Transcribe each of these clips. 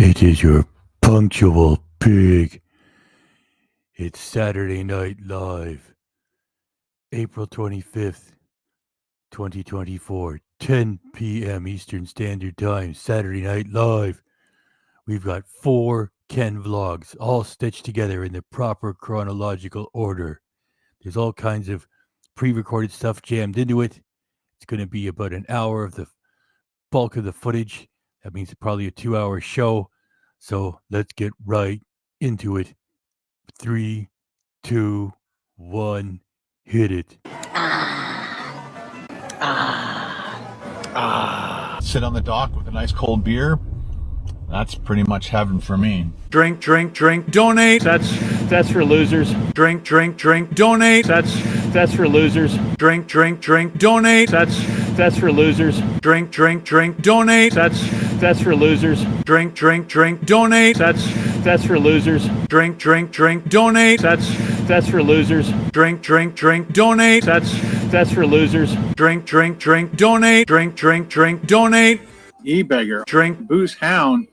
It is your punctual pig. It's Saturday Night Live, April 25th, 2024, 10 p.m. Eastern Standard Time, Saturday Night Live. We've got 4 Ken vlogs, all stitched together in the proper chronological order. There's all kinds of pre-recorded stuff jammed into it. It's going to be about an hour of the bulk of the footage. That means probably a 2-hour show. So let's get right into it. 3, 2, 1, hit it. Sit on the dock with a nice cold beer. That's pretty much heaven for me. Drink, drink, drink, donate. That's for losers. Drink, drink, drink, donate. That's for losers. Drink, drink, drink, donate. That's for losers. Drink, drink, drink, donate. That's for losers. Drink, drink, drink, donate. That's for losers. Drink, drink, drink, donate. That's for losers. Drink, drink, drink, donate. That's for losers. Drink, drink, drink, donate. Drink, drink, drink, donate. E-beggar. Drink, Booze hound.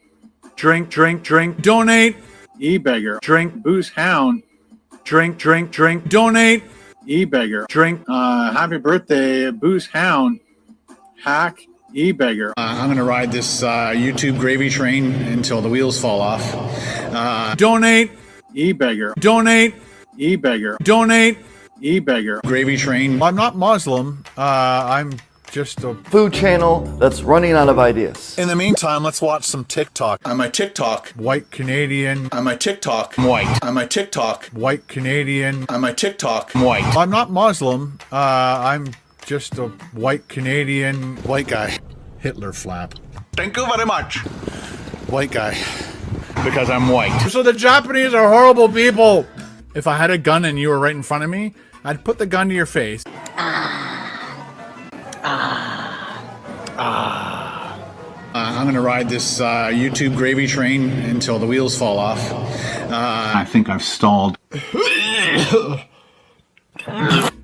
drink, drink, drink, donate. E-beggar. Drink, Booze hound. drink, drink, drink, donate. E-beggar. Drink, Happy birthday, Booze hound. Hack. E-beggar. I'm going to ride this YouTube gravy train until the wheels fall off. donate, E-beggar. donate, E-beggar. donate. E-beggar. Gravy train. I'm not Muslim. I'm just a... food channel that's running out of ideas. In the meantime, let's watch some TikTok. I'm a TikTok. White Canadian. I'm a TikTok. White. I'm a TikTok. White Canadian. I'm a TikTok. White. I'm not Muslim. I'm just a white Canadian white guy. Hitler flap. Thank you very much. White guy. Because I'm white. So the Japanese are horrible people. If I had a gun and you were right in front of me, I'd put the gun to your face. I'm going to ride this YouTube gravy train until the wheels fall off. I think I've stalled.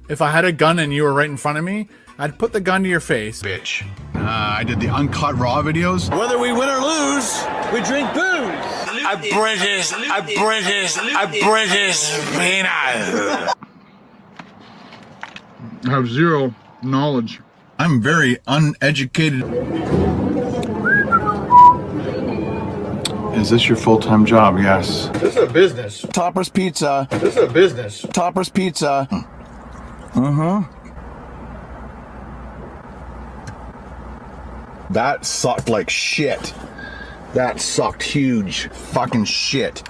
If I had a gun and you were right in front of me, I'd put the gun to your face. Bitch. I did the uncut raw videos. Whether we win or lose, we drink booze. A British peanut. I have zero knowledge. I'm very uneducated. Is this your full-time job? Yes. This is a business. Topper's Pizza. This is a business. Topper's Pizza. That sucked like shit. That sucked huge fucking shit.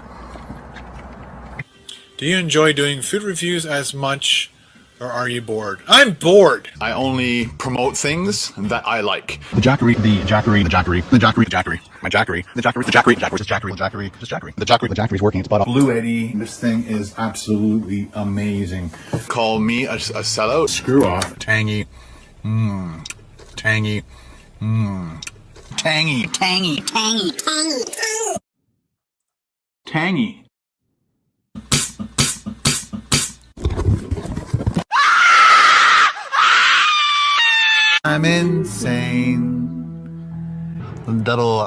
Do you enjoy doing food reviews as much, or are you bored? I'm bored. I only promote things that I like. The Jackery, the Jackery, the Jackery, the Jackery, Jackery, my Jackery, the Jackery, the Jackery, Jackery, the Jackery, the Jackery, the Jackery, the Jackery, the Jackery's working its butt off. Blue Eddie, this thing is absolutely amazing. Call me a sellout. Screw off. Tangy. Tangy. Tangy. Tangy, tangy, tangy, Tangy. I'm insane. Double.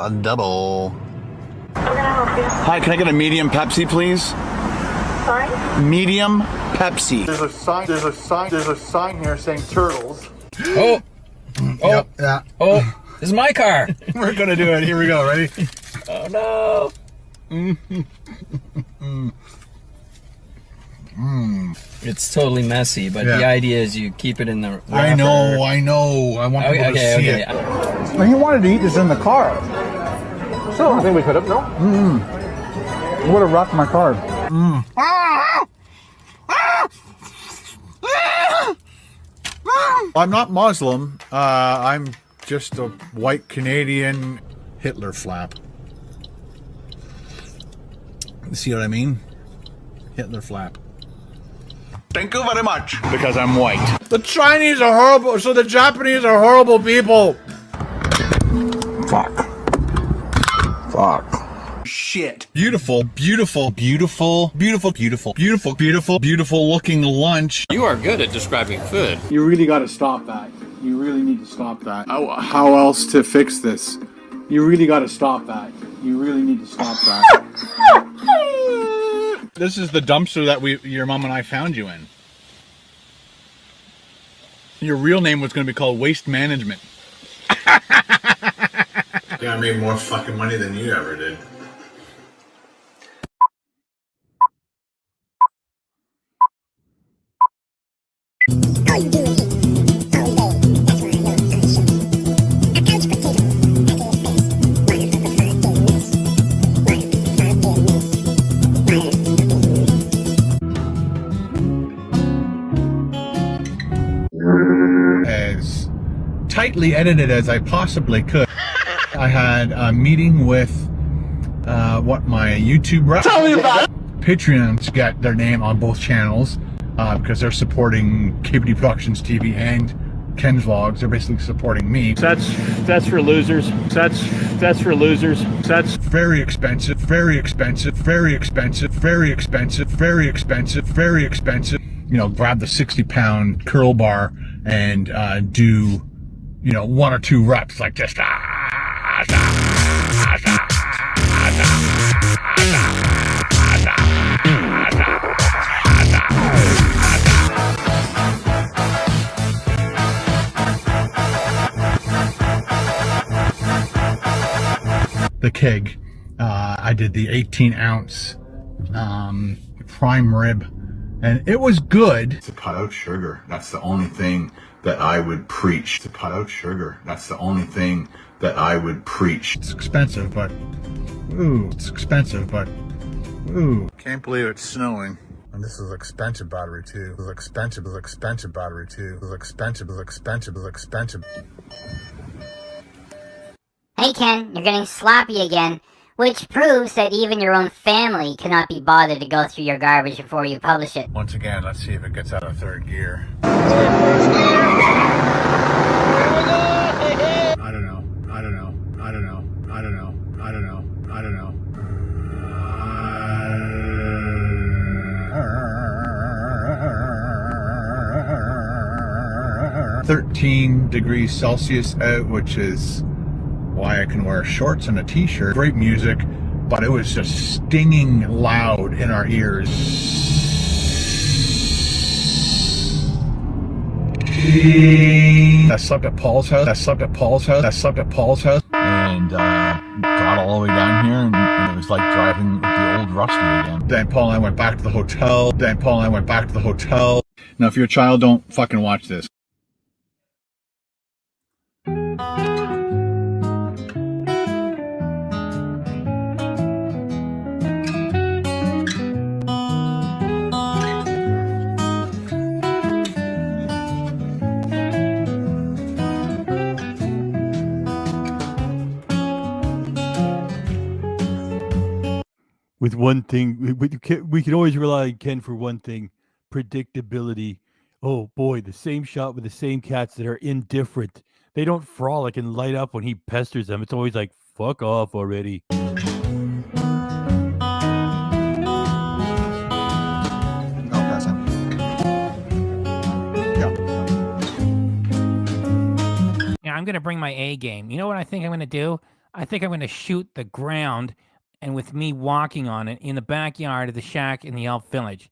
Hi, can I get a medium Pepsi, please? Sorry? Medium Pepsi. There's a sign here saying turtles. Oh, Yep, yeah. oh, this is my car. We're gonna do it. Here we go. Ready? Oh no. It's totally messy, but Yeah. the idea is you keep it in the wrapper. I know. I want people to see it. Well, he wanted to eat this in the car. So I think we could have, no? It would have rocked my car. I'm not Muslim. I'm just a white Canadian Hitler flap. See what I mean? Hitler flap. Thank you very much. Because I'm white. The Chinese are horrible. So the Japanese are horrible people. Fuck. Shit. Beautiful looking lunch. You are good at describing food. You really got to stop that. You really need to stop that. How else to fix this? You really got to stop that. You really need to stop that. This is the dumpster that your mom and I found you in. Your real name was going to be called Waste Management. Yeah, I made more fucking money than you ever did. All you do is eat all day. That's why I know I'm shit. A couch potato. I do his face. Why a fucking mess? Why a fucking mess? As tightly edited as I possibly could. I had a meeting with what my YouTube rep. Tell me about it. Patreons get their name on both channels because they're supporting KBD Productions TV and Ken's Vlogs. They're basically supporting me. That's for losers. That's for losers. That's Very expensive, very expensive, very expensive, very expensive, very expensive, very expensive. You know, grab the 60-pound curl bar and do, you know, 1 or 2 reps like just. The keg. I did the 18-ounce prime rib, and it was good. To cut out sugar, that's the only thing that I would preach. To cut out sugar, that's the only thing that I would preach. It's expensive, but ooh, it's expensive, but ooh. Can't believe it's snowing. And this is expensive battery too. This is expensive battery too. This is expensive. Hey Ken, you're getting sloppy again, which proves that even your own family cannot be bothered to go through your garbage before you publish it. Once again, let's see if it gets out of 3rd gear. I don't know. Uh, 13 degrees Celsius out, which is why I can wear shorts and a t-shirt. Great music, but it was just stinging loud in our ears. I slept at Paul's house. And got all the way down here, and it was like driving with the old Rusty again. Then Paul and I went back to the hotel. Now, if you're a child, don't fucking watch this. With one thing, we can always rely on Ken for one thing: predictability. Oh boy, the same shot with the same cats that are indifferent. They don't frolic and light up when he pesters them. It's always like, fuck off already. Yeah, I'm going to bring my A game. You know what I think I'm going to do? I think I'm going to shoot the ground, and with me walking on it in the backyard of the shack in the Elf Village.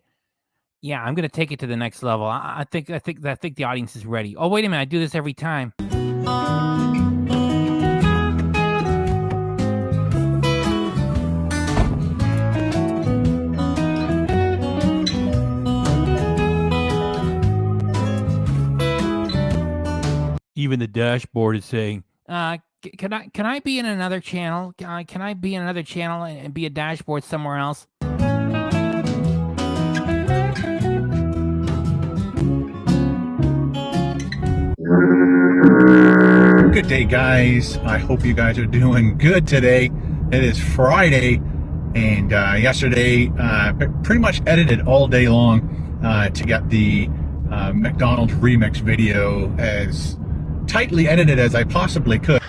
Yeah, I'm going to take it to the next level. I think the audience is ready. Oh, wait a minute. I do this every time. Even the dashboard is saying, Can I be in another channel? Can I be in another channel and be a dashboard somewhere else? Good day, guys. I hope you guys are doing good today. It is Friday, and yesterday pretty much edited all day long to get the McDonald's remix video as tightly edited as I possibly could.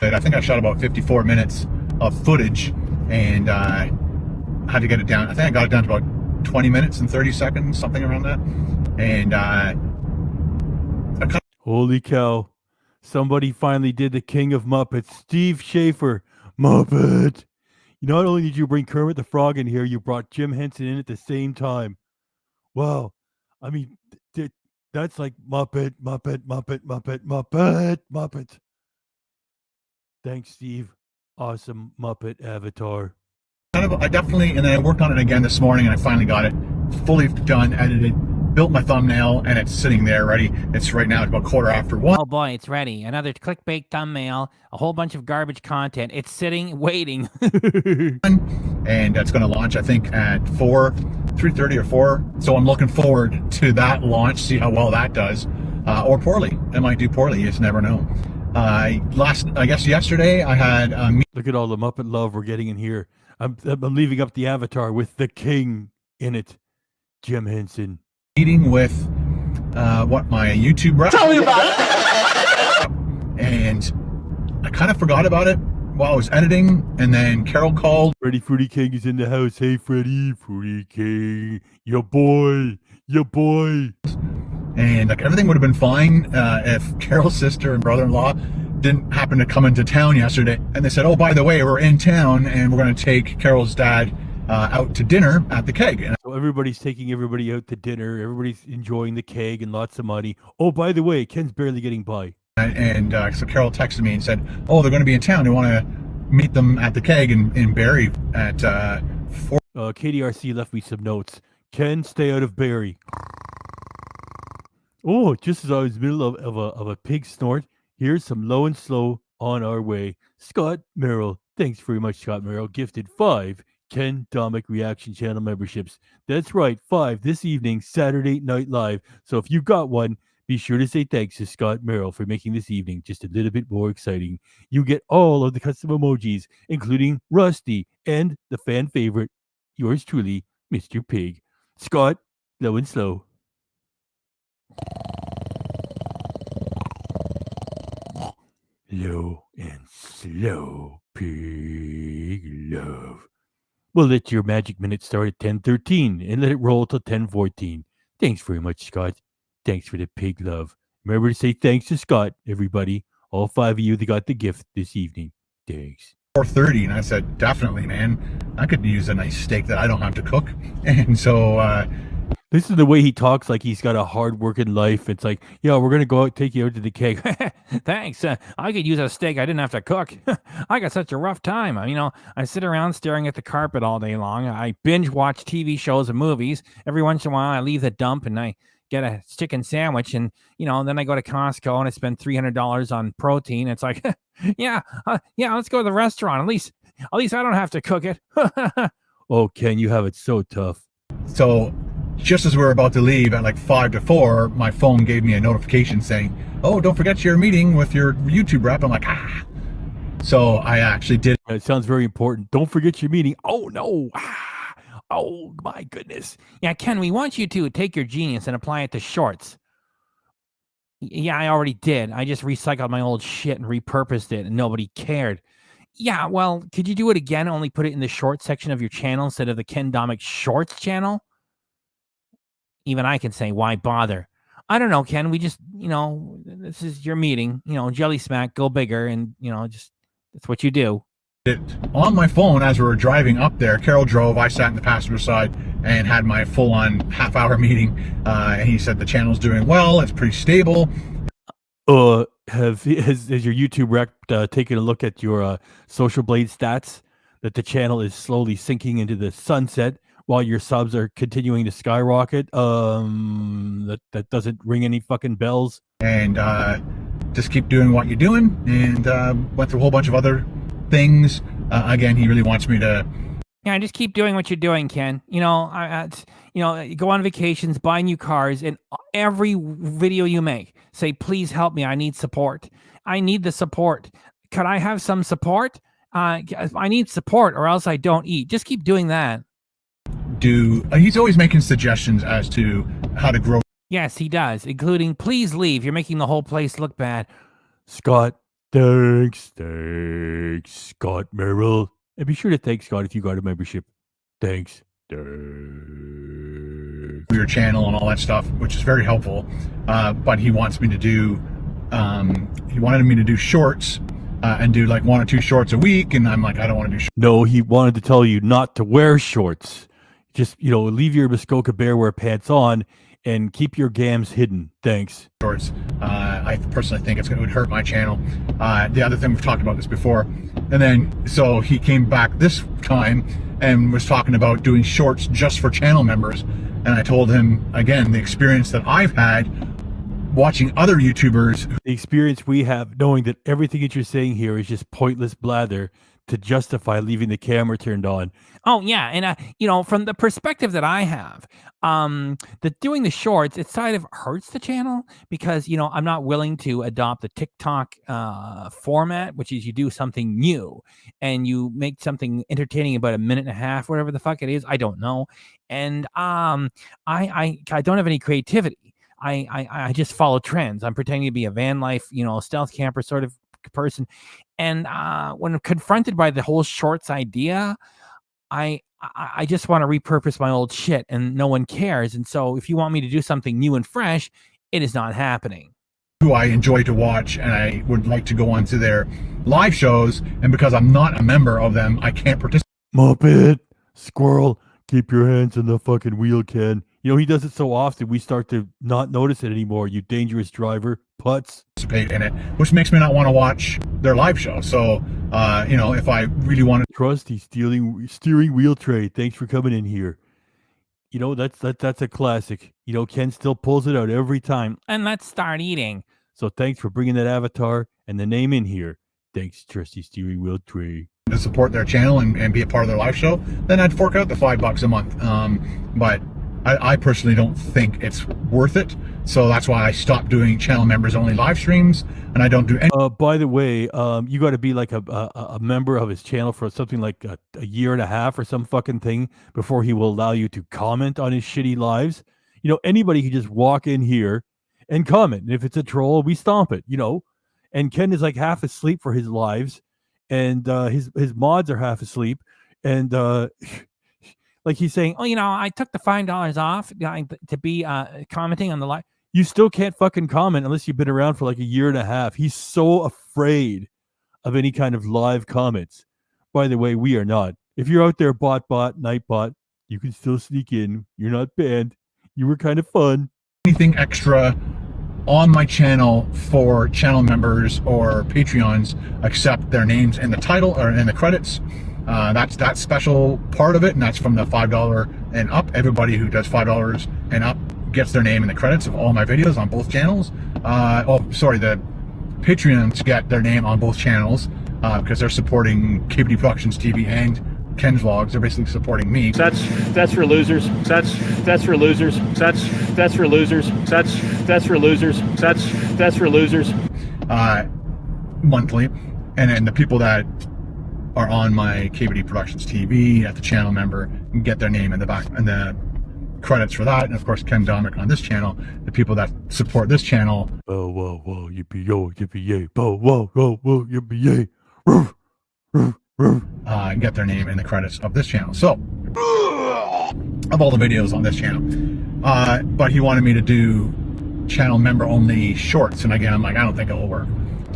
I think I shot about 54 minutes of footage, and had to get it down. I think I got it down to about 20 minutes and 30 seconds, something around that. And holy cow. Somebody finally did the King of Muppets, Steve Schaefer, Muppet. Not only did you bring Kermit the Frog in here, you brought Jim Henson in at the same time. Wow. I mean, that's like Muppet, Muppet, Muppet, Muppet, Muppet, Muppet. Thanks, Steve. Awesome Muppet avatar. I definitely, and then I worked on it again this morning, and I finally got it fully done, edited, built my thumbnail, and it's sitting there ready. It's right now, it's about 1:15. Oh boy, it's ready. Another clickbait thumbnail, a whole bunch of garbage content. It's sitting, waiting. And it's going to launch, I think, at 3:30 or 4. So I'm looking forward to that launch, see how well that does, or poorly. It might do poorly, you just never know. I guess yesterday I had Look at all the Muppet love we're getting in here. I'm leaving up the avatar with the king in it, Jim Henson. Meeting with my YouTube rep. Tell me about it. And I kind of forgot about it while I was editing, and then Carol called. Freddy Fruity King is in the house. Hey, Freddy Fruity King, your boy. And like everything would have been fine if Carol's sister and brother-in-law didn't happen to come into town yesterday. And they said, oh, by the way, we're in town and we're going to take Carol's dad out to dinner at the Keg. And so everybody's taking everybody out to dinner. Everybody's enjoying the Keg and lots of money. Oh, by the way, Ken's barely getting by. And so Carol texted me and said, oh, they're going to be in town. They want to meet them at the Keg in Barrie at 4. KDRC left me some notes. Ken, stay out of Barrie. Oh, just as I was in the middle of a pig snort, here's some low and slow on our way. Scott Merrill. Thanks very much, Scott Merrill. Gifted 5 Ken Domik Reaction Channel memberships. That's right, 5 this evening, Saturday Night Live. So if you got one, be sure to say thanks to Scott Merrill for making this evening just a little bit more exciting. You get all of the custom emojis, including Rusty and the fan favorite, yours truly, Mr. Pig. Scott, low and slow. Low and slow, pig love. We'll let your magic minute start at 10:13 and let it roll till 10:14. Thanks very much, Scott. Thanks for the pig love. Remember to say thanks to Scott, everybody. All 5 of you that got the gift this evening. Thanks. 4:30, and I said, definitely, man. I could use a nice steak that I don't have to cook. And so this is the way he talks, like he's got a hard-working life. It's like, yeah, we're going to go out, take you out to the Keg. Thanks. I could use a steak I didn't have to cook. I got such a rough time. I sit around staring at the carpet all day long. I binge watch TV shows and movies. Every once in a while, I leave the dump and I get a chicken sandwich. And, then I go to Costco and I spend $300 on protein. It's like, yeah, let's go to the restaurant. At least I don't have to cook it. Oh, Ken, you have it so tough. So just as we were about to leave at like 5 to 4, my phone gave me a notification saying, oh, don't forget your meeting with your YouTube rep. I'm like, ah. So I actually did. It sounds very important. Don't forget your meeting. Oh, no. Oh, my goodness. Yeah, Ken, we want you to take your genius and apply it to shorts. Yeah, I already did. I just recycled my old shit and repurposed it and nobody cared. Yeah, well, could you do it again? Only put it in the short section of your channel instead of the Ken Domik Shorts channel? Even I can say, why bother? I don't know, Ken. We just, this is your meeting. Jelly smack, go bigger, and, just that's what you do. It on my phone as we were driving up there. Carol drove, I sat in the passenger side and had my full-on half-hour meeting. And he said the channel's doing well. It's pretty stable. Has your YouTube rec taken a look at your Social Blade stats? That the channel is slowly sinking into the sunset while your subs are continuing to skyrocket. That doesn't ring any fucking bells. And just keep doing what you're doing. And went through a whole bunch of other things. Again, he really wants me to. Yeah, just keep doing what you're doing, Ken. Go on vacations, buy new cars, and every video you make, say, please help me. I need support. I need the support. Could I have some support? I need support or else I don't eat. Just keep doing that. He's always making suggestions as to how to grow. Yes, he does, including, please leave. You're making the whole place look bad. Scott, thanks, Scott Merrill. And be sure to thank Scott if you got a membership. Thanks. Your channel and all that stuff, which is very helpful. But he wants me to do, he wanted me to do shorts and do like 1 or 2 shorts a week. And I'm like, I don't want to do No, he wanted to tell you not to wear shorts. Just, leave your Muskoka Bear wear pants on and keep your gams hidden. Thanks. shorts. I personally think it would hurt my channel. The other thing, we've talked about this before. And then, so he came back this time and was talking about doing shorts just for channel members. And I told him, again, the experience that I've had watching other YouTubers. The experience we have knowing that everything that you're saying here is just pointless blather to justify leaving the camera turned on. Oh yeah, and from the perspective that I have, that doing the shorts, it sort of hurts the channel because I'm not willing to adopt the TikTok format, which is you do something new and you make something entertaining about a minute and a half, whatever the fuck it is. I don't know, and I don't have any creativity. I just follow trends. I'm pretending to be a van life, stealth camper sort of person. And when confronted by the whole shorts idea, I just want to repurpose my old shit and no one cares. And so if you want me to do something new and fresh, it is not happening. Who I enjoy to watch, and I would like to go onto their live shows. And because I'm not a member of them, I can't participate. Muppet, squirrel, keep your hands on the fucking wheel, Ken. He does it so often, we start to not notice it anymore, you dangerous driver. Putz. In it, which makes me not want to watch their live show. So, if I really want to. Trusty steering wheel tray, thanks for coming in here. That's a classic. Ken still pulls it out every time. And let's start eating. So thanks for bringing that avatar and the name in here. Thanks, Trusty steering wheel tray. To support their channel and be a part of their live show, then I'd fork out the $5 a month. But I personally don't think it's worth it. So that's why I stopped doing channel members only live streams, and I don't do any. By the way, you got to be like a member of his channel for something like a year and a half or some fucking thing before he will allow you to comment on his shitty lives. Anybody can just walk in here and comment. And if it's a troll, we stomp it, And Ken is like half asleep for his lives, and his mods are half asleep, and like he's saying, oh, I took the $5 off to be commenting on the live. You still can't fucking comment unless you've been around for like a year and a half. He's so afraid of any kind of live comments. By the way, we are not. If you're out there, Nightbot, you can still sneak in. You're not banned. You were kind of fun. Anything extra on my channel for channel members or Patreons except their names in the title or in the credits. That's that special part of it, and that's from the $5 and up. Everybody who does $5 and up gets their name in the credits of all my videos on both channels. The Patreons get their name on both channels because they're supporting KBD Productions TV and Ken's Vlogs. They're basically supporting me. That's for losers. That's for losers. That's for losers. That's for losers. That's for losers. Monthly, and then the people that are on my KBD Productions TV at the channel member get their name in the back and the credits for that. And of course, Ken Domik on this channel, the people that support this channel. Oh, whoa, whoa, yippee yo, yippee yay. Oh, whoa, whoa, whoa, yippee yay. Get their name in the credits of this channel. So, of all the videos on this channel. But he wanted me to do channel member only shorts. And again, I'm like, I don't think it will work.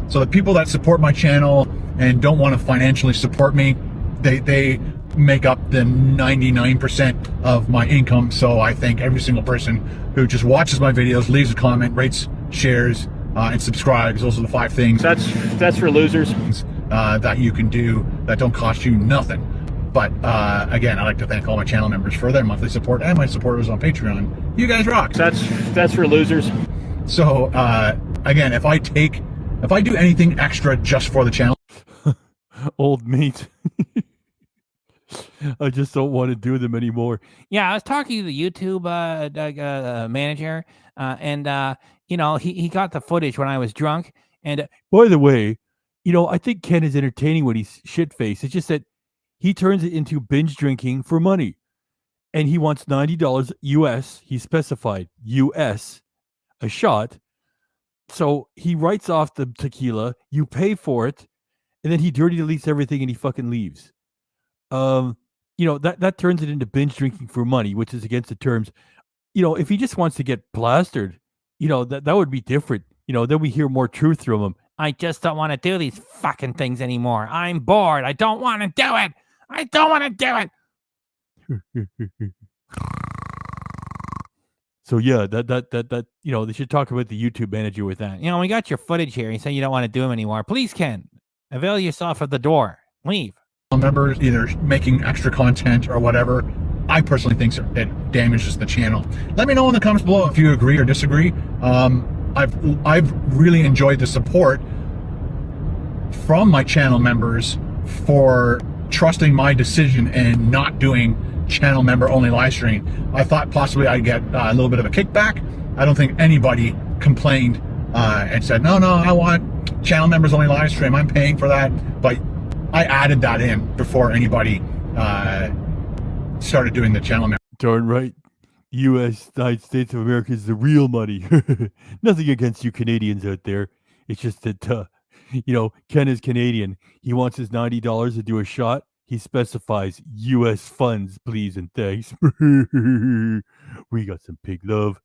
So the people that support my channel and don't want to financially support me, they make up the 99% of my income. So I thank every single person who just watches my videos, leaves a comment, rates, shares, and subscribes. Those are the 5 things. That's for losers. That you can do that don't cost you nothing. But again, I'd like to thank all my channel members for their monthly support and my supporters on Patreon. You guys rock. That's for losers. So again, if I do anything extra just for the channel, old meat. I just don't want to do them anymore. Yeah, I was talking to the YouTube manager, and he got the footage when I was drunk. And by the way, I think Ken is entertaining when he's shit-faced. It's just that he turns it into binge drinking for money, and he wants $90 US. He specified US a shot. So he writes off the tequila, you pay for it, and then he dirty deletes everything and he fucking leaves. That turns it into binge drinking for money, which is against the terms. If he just wants to get plastered, that would be different. Then we hear more truth from him. I just don't want to do these fucking things anymore. I'm bored. I don't want to do it. I don't want to do it. So yeah, that they should talk about the YouTube manager with that. We got your footage here. You say you don't want to do them anymore. Please, Ken, avail yourself of the door. Leave. Members either making extra content or whatever. I personally think it damages the channel. Let me know in the comments below if you agree or disagree. I've really enjoyed the support from my channel members for trusting my decision and not doing channel member only live stream. I thought possibly I'd get a little bit of a kickback. I don't think anybody complained and said, no, I want channel members only live stream. I'm paying for that. But I added that in before anybody started doing the channel member. Darn right. United States of America is the real money. Nothing against you Canadians out there. It's just that, Ken is Canadian. He wants his $90 to do a shot. He specifies U.S. funds, please and thanks. We got some pig love.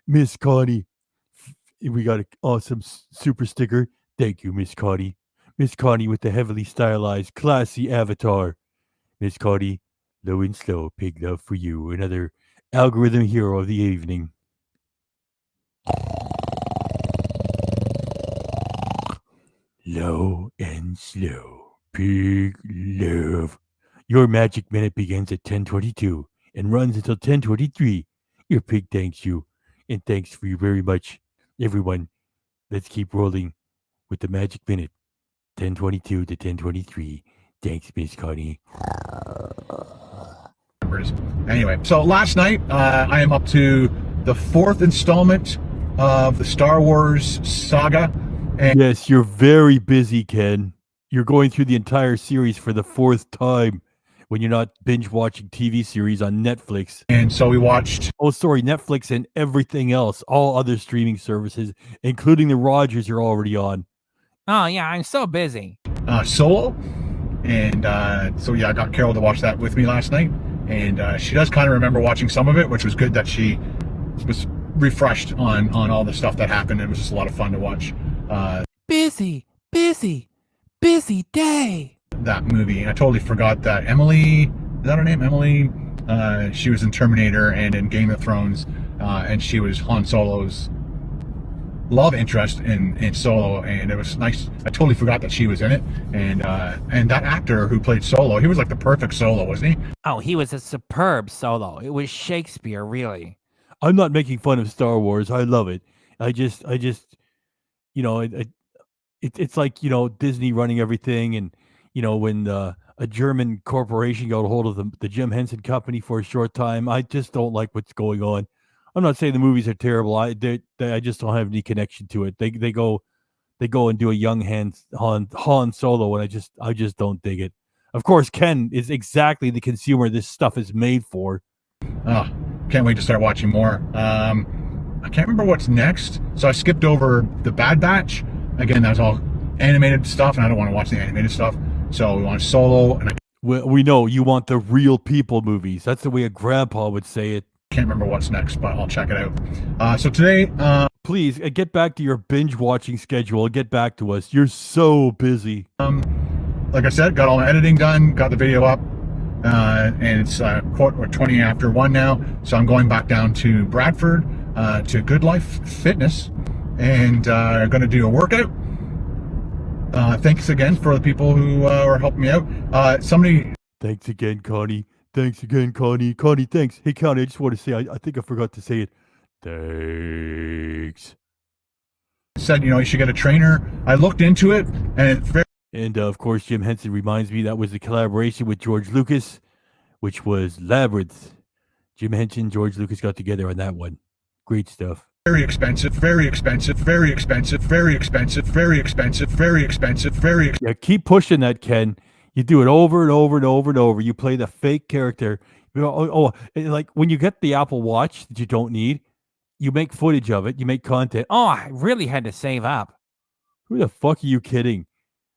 Miss Connie, we got an awesome super sticker. Thank you, Miss Connie. Miss Connie with the heavily stylized, classy avatar. Miss Connie, low and slow, pig love for you. Another algorithm hero of the evening. Low and slow. Pig love. Your magic minute begins at 10:22 and runs until 10:23. Your pig thanks you, and thanks for you very much, everyone. Let's keep rolling with the magic minute. 10:22 to 10:23. Thanks, Miss Connie. Anyway, so last night I am up to the 4th installment of the Star Wars saga. And yes, you're very busy, Ken. You're going through the entire series for the 4th time when you're not binge watching TV series on Netflix. And so we watched... Oh, sorry, Netflix and everything else. All other streaming services, including the Rogers you're already on. Oh, yeah, I'm so busy. Solo. And so, yeah, I got Carol to watch that with me last night. And she does kind of remember watching some of it, which was good that she was refreshed on all the stuff that happened. It was just a lot of fun to watch. Busy day. That movie. I totally forgot that Emily, is that her name? Emily, she was in Terminator and in Game of Thrones, and she was Han Solo's love interest in Solo, and it was nice. I totally forgot that she was in it, and that actor who played Solo, he was like the perfect Solo, wasn't he? Oh, he was a superb Solo. It was Shakespeare, really. I'm not making fun of Star Wars. I love it. I just, it's like, Disney running everything. And, when a German corporation got a hold of the Jim Henson Company for a short time, I just don't like what's going on. I'm not saying the movies are terrible. I just don't have any connection to it. They go and do a young Han Solo, and I just don't dig it. Of course, Ken is exactly the consumer this stuff is made for. Oh, can't wait to start watching more. I can't remember what's next, so I skipped over the Bad Batch. Again, that was all animated stuff, and I don't want to watch the animated stuff. So we want Solo, and we know you want the real people movies. That's the way a grandpa would say it. Can't remember what's next, but I'll check it out. So today, please get back to your binge watching schedule. Get back to us. You're so busy. Like I said, got all my editing done, got the video up, and it's 20 after 1 now. So I'm going back down to Bradford to Good Life Fitness, and going to do a workout. Thanks again for the people who are helping me out. Thanks again, Connie. Thanks again, Connie. Connie, thanks. Hey, Connie, I just want to say, I think I forgot to say it. Thanks. Said, you should get a trainer. I looked into it, and it's very... And, of course, Jim Henson reminds me that was a collaboration with George Lucas, which was Labyrinth. Jim Henson, George Lucas got together on that one. Great stuff. Very expensive, very expensive, very expensive, very expensive, very expensive, very expensive, very expensive. Yeah, keep pushing that, Ken. You do it over and over and over and over. You play the fake character. Like when you get the Apple Watch that you don't need, you make footage of it. You make content. Oh, I really had to save up. Who the fuck are you kidding?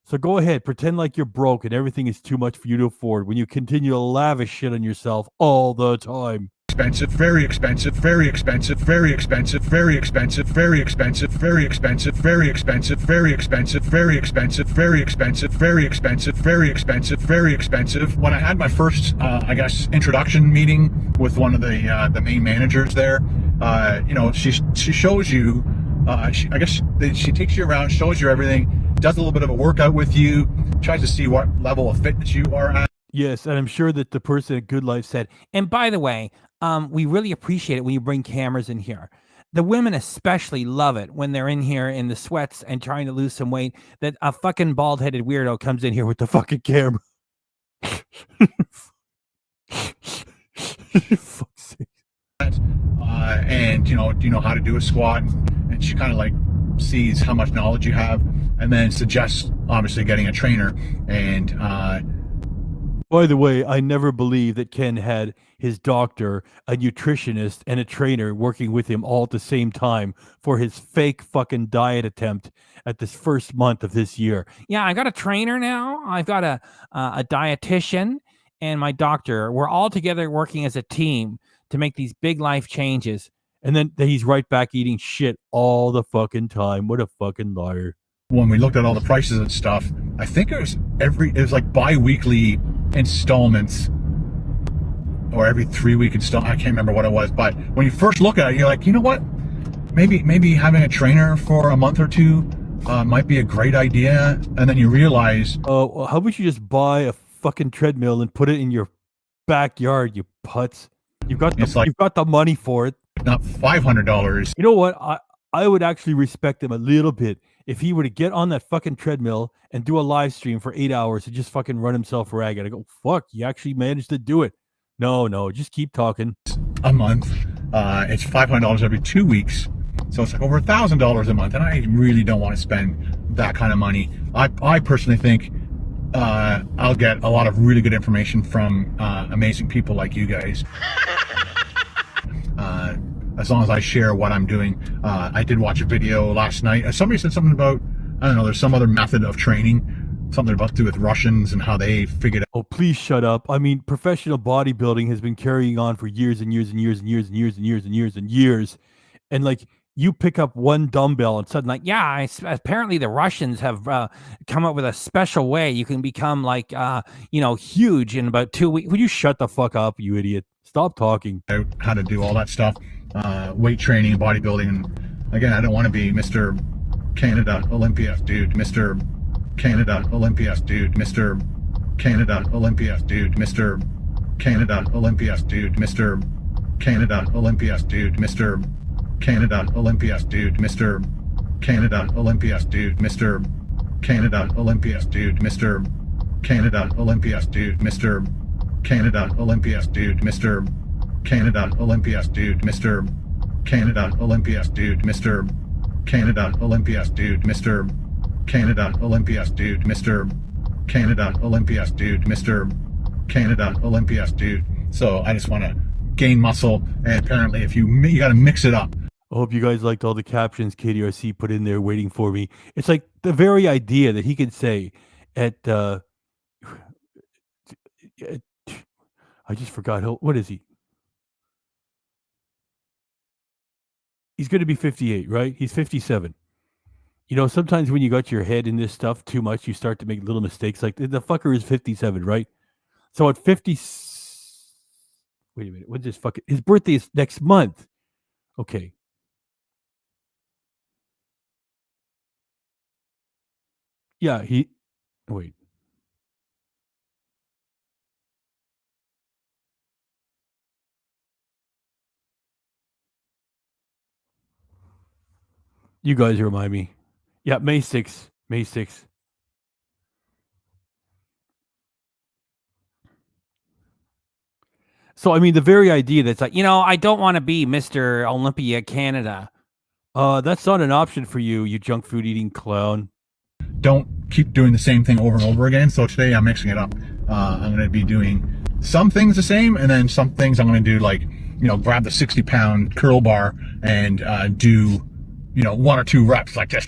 So go ahead, pretend like you're broke and everything is too much for you to afford when you continue to lavish shit on yourself all the time. expensive, very expensive, very expensive, very expensive, very expensive, very expensive, very expensive, very expensive, very expensive, very expensive, very expensive, very expensive, very expensive, very expensive. When I had my first, I guess, introduction meeting with one of the main managers there, you know, she shows you, she takes you around, shows you everything, does a little bit of a workout with you, tries to see what level of fitness you are at. Yes, and I'm sure that the person at Good Life said, And by the way, we really appreciate it when you bring cameras in here. The women especially love it when they're in here in the sweats and trying to lose some weight, that a fucking bald-headed weirdo comes in here with the fucking camera. Fuck's sake. And you know, do you know how to do a squat? And she kind of like sees how much knowledge you have, and then suggests obviously getting a trainer. And By the way, I never believed that Ken had his doctor, a nutritionist, and a trainer working with him all at the same time for his fake fucking diet attempt at this first month of this year. Yeah, I got a trainer now. I've got a dietitian and my doctor. We're all together working as a team to make these big life changes. And then he's right back eating shit all the fucking time. What a fucking liar. when we looked at all the prices and stuff, I think it was like bi-weekly installments or every 3-week installment. I can't remember what it was, but when you first look at it, you're like, you know what? Maybe having a trainer for a month or two might be a great idea. And then you realize, oh, how about you just buy a fucking treadmill and put it in your backyard, you putz? You've got the money for it. Not $500. You know what? I would actually respect him a little bit if he were to get on that fucking treadmill and do a live stream for 8 hours and just fucking run himself ragged. I go, fuck, you actually managed to do it. No, just keep talking. A month. It's $500 every 2 weeks. So it's like over $1,000 a month. And I really don't want to spend that kind of money. I personally think I'll get a lot of really good information from amazing people like you guys. As long as I share what I'm doing. I did watch a video last night. Somebody said something about, I don't know, there's some other method of training, something about to do with Russians and how they figured out. Oh, please shut up. I mean, professional bodybuilding has been carrying on for years and years and years and years and years and years and years and years. And like, you pick up one dumbbell and suddenly, like, yeah, apparently the Russians have come up with a special way you can become like, huge in about 2 weeks. Would you shut the fuck up, you idiot? Stop talking. How to do all that stuff. Weight training, bodybuilding. And again, I don't want to be Mr. Canada Olympia dude, Mr. Canada Olympia dude, Mr. Canada Olympia dude, Mr. Canada Olympia dude, Mr. Canada Olympia dude, Mr. Canada Olympia dude, Mr. Canada Olympia dude, Mr. Canada Olympia dude, Mr. Canada Olympia dude, Mr. Canada Olympia dude, Mr. Canada Olympia dude, Mr. Canada Olympia dude, Mr. Canada Olympia dude, Mr. Canada Olympia dude, Mr. Canada Olympia dude, Mr. Canada Olympia dude. So I just want to gain muscle, and apparently if you got to mix it up. I hope you guys liked all the captions KDRC put in there waiting for me. It's like the very idea that he could say at I just forgot. What is he? He's going to be 58, right? He's 57. You know, sometimes when you got your head in this stuff too much, you start to make little mistakes. Like the fucker is 57, right? So at 50, wait a minute. What's this fucking? His birthday is next month. Okay. Yeah, wait. You guys remind me. Yeah, May 6th. May 6th. So, I mean, the very idea that's like, I don't want to be Mr. Olympia Canada. That's not an option for you, you junk food eating clown. Don't keep doing the same thing over and over again. So today I'm mixing it up. I'm going to be doing some things the same, and then some things I'm going to do, like, grab the 60-pound curl bar and do, 1 or 2 reps like this.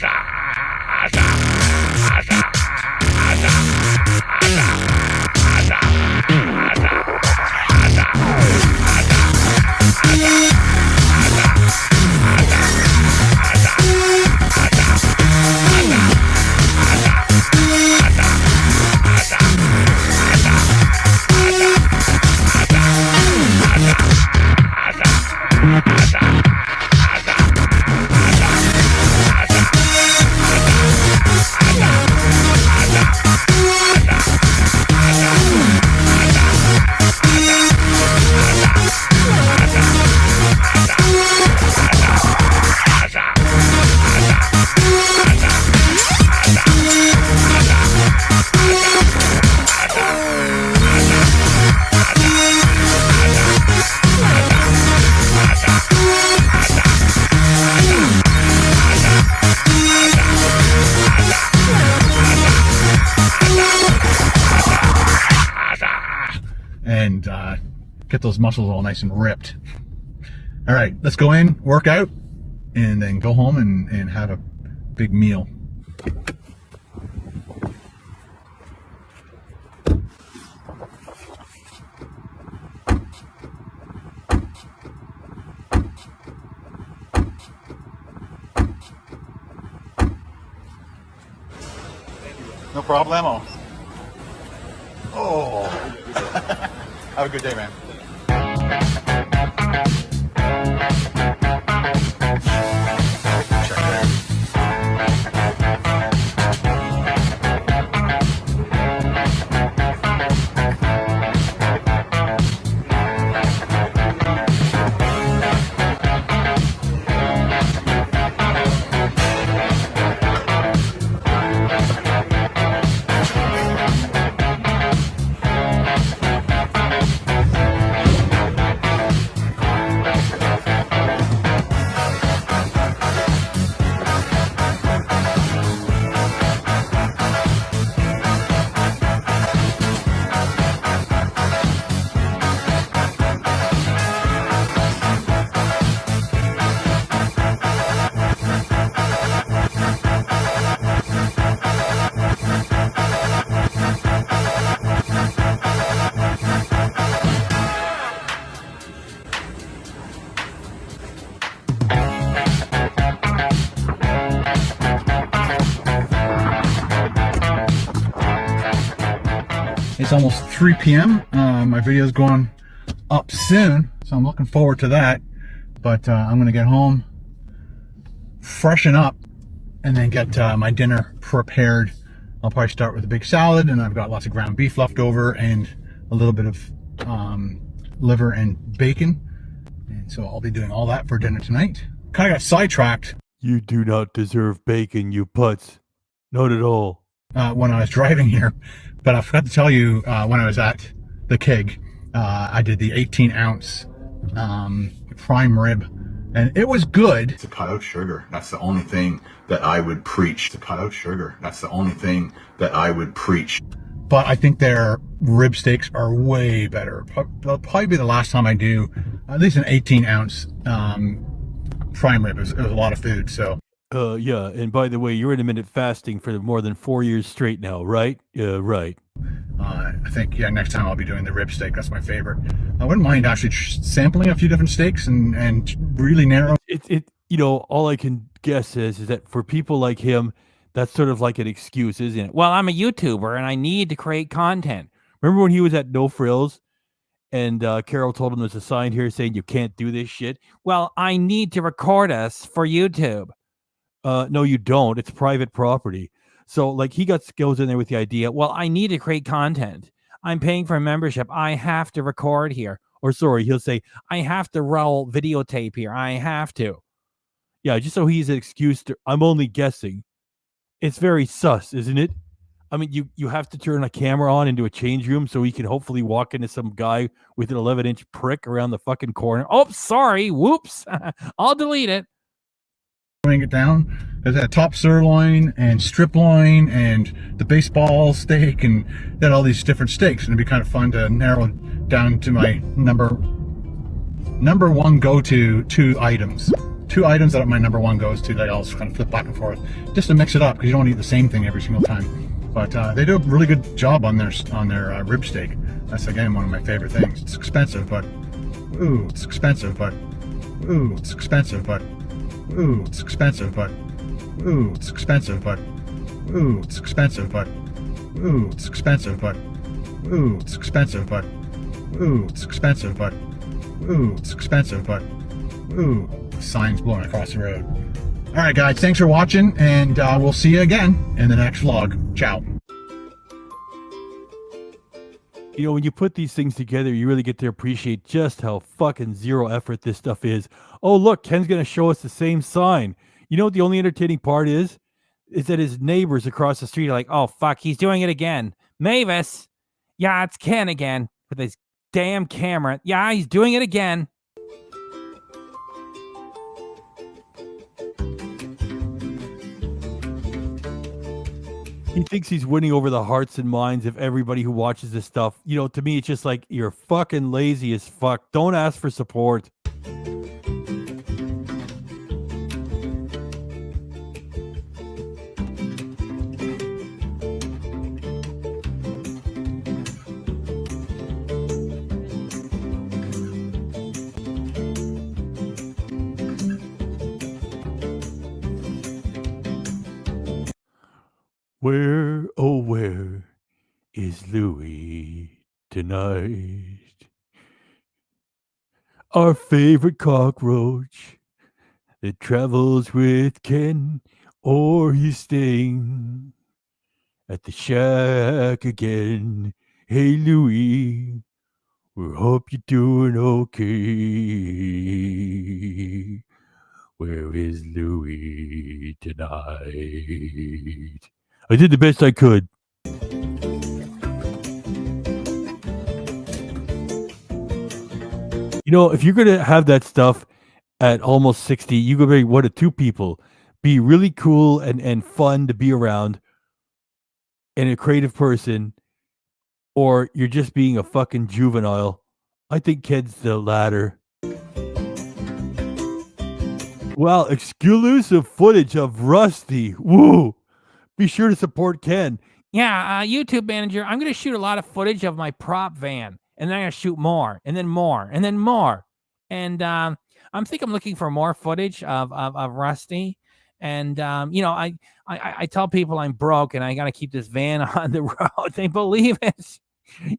and get those muscles all nice and ripped. All right, let's go in, work out, and then go home and have a big meal. No problemo. Oh, have a good day, man. Check it out. It's almost 3 p.m. My video's going up soon, so I'm looking forward to that. But I'm gonna get home, freshen up, and then get my dinner prepared. I'll probably start with a big salad, and I've got lots of ground beef left over and a little bit of liver and bacon. And so I'll be doing all that for dinner tonight. Kind of got sidetracked. You do not deserve bacon, you putz. Not at all. When I was driving here, but I forgot to tell you when I was at the keg, I did the 18-ounce prime rib, and it was good. To cut out sugar, that's the only thing that I would preach. To cut out sugar, that's the only thing that I would preach. But I think their rib steaks are way better. That'll probably be the last time I do at least an 18-ounce prime rib. It was a lot of food, so. Yeah, and by the way, you're intermittent fasting for more than 4 years straight now, right? Right. I think, yeah, next time I'll be doing the rib steak. That's my favorite. I wouldn't mind actually sampling a few different steaks and really narrow. You know, all I can guess is that for people like him, that's sort of like an excuse, isn't it? Well, I'm a YouTuber and I need to create content. Remember when he was at No Frills and Carol told him there's a sign here saying you can't do this shit? Well, I need to record us for YouTube. No, you don't. It's private property. So, like, he goes in there with the idea, well, I need to create content. I'm paying for a membership. I have to record here. Or, sorry, he'll say, I have to roll videotape here. I have to. Yeah, just so he's an excuse to, I'm only guessing. It's very sus, isn't it? I mean, you have to turn a camera on into a change room so he can hopefully walk into some guy with an 11-inch prick around the fucking corner. Oh, sorry. Whoops. I'll delete it. It down. There's that top sirloin and strip loin and the baseball steak, and then all these different steaks, and it'd be kind of fun to narrow down to my number one go-to two items that are my number one goes to that I'll kind of flip back and forth just to mix it up, because you don't eat the same thing every single time. But they do a really good job on their rib steak. That's again one of my favorite things. It's expensive, but ooh, it's expensive, but ooh, it's expensive, but ooh, it's expensive, but ooh, it's expensive, but ooh, it's expensive, but ooh, it's expensive, but ooh, it's expensive, but ooh, it's expensive, but ooh, it's expensive, but ooh, signs blowing across the road. All right, guys, thanks for watching, and we'll see you again in the next vlog. Ciao. You know, when you put these things together, you really get to appreciate just how fucking zero effort this stuff is. Oh, look, Ken's going to show us the same sign. You know what the only entertaining part is? Is that his neighbors across the street are like, oh, fuck, he's doing it again. Mavis. Yeah, it's Ken again with his damn camera. Yeah, he's doing it again. He thinks he's winning over the hearts and minds of everybody who watches this stuff. You know, to me, it's just like, you're fucking lazy as fuck. Don't ask for support. Where, oh, where is Louis tonight? Our favorite cockroach that travels with Ken, or he's staying at the shack again. Hey, Louis, we hope you're doing okay. Where is Louis tonight? I did the best I could. You know, if you're going to have that stuff at almost 60, you go be one of two people. Be really cool and fun to be around and a creative person, or you're just being a fucking juvenile. I think Ken's the latter. Wow, exclusive footage of Rusty. Woo! Be sure to support Ken. Yeah, YouTube manager, I'm going to shoot a lot of footage of my prop van, and then I'm going to shoot more, and then more, and then more. And I'm looking for more footage of Rusty. And you know, I tell people I'm broke and I got to keep this van on the road. They believe it.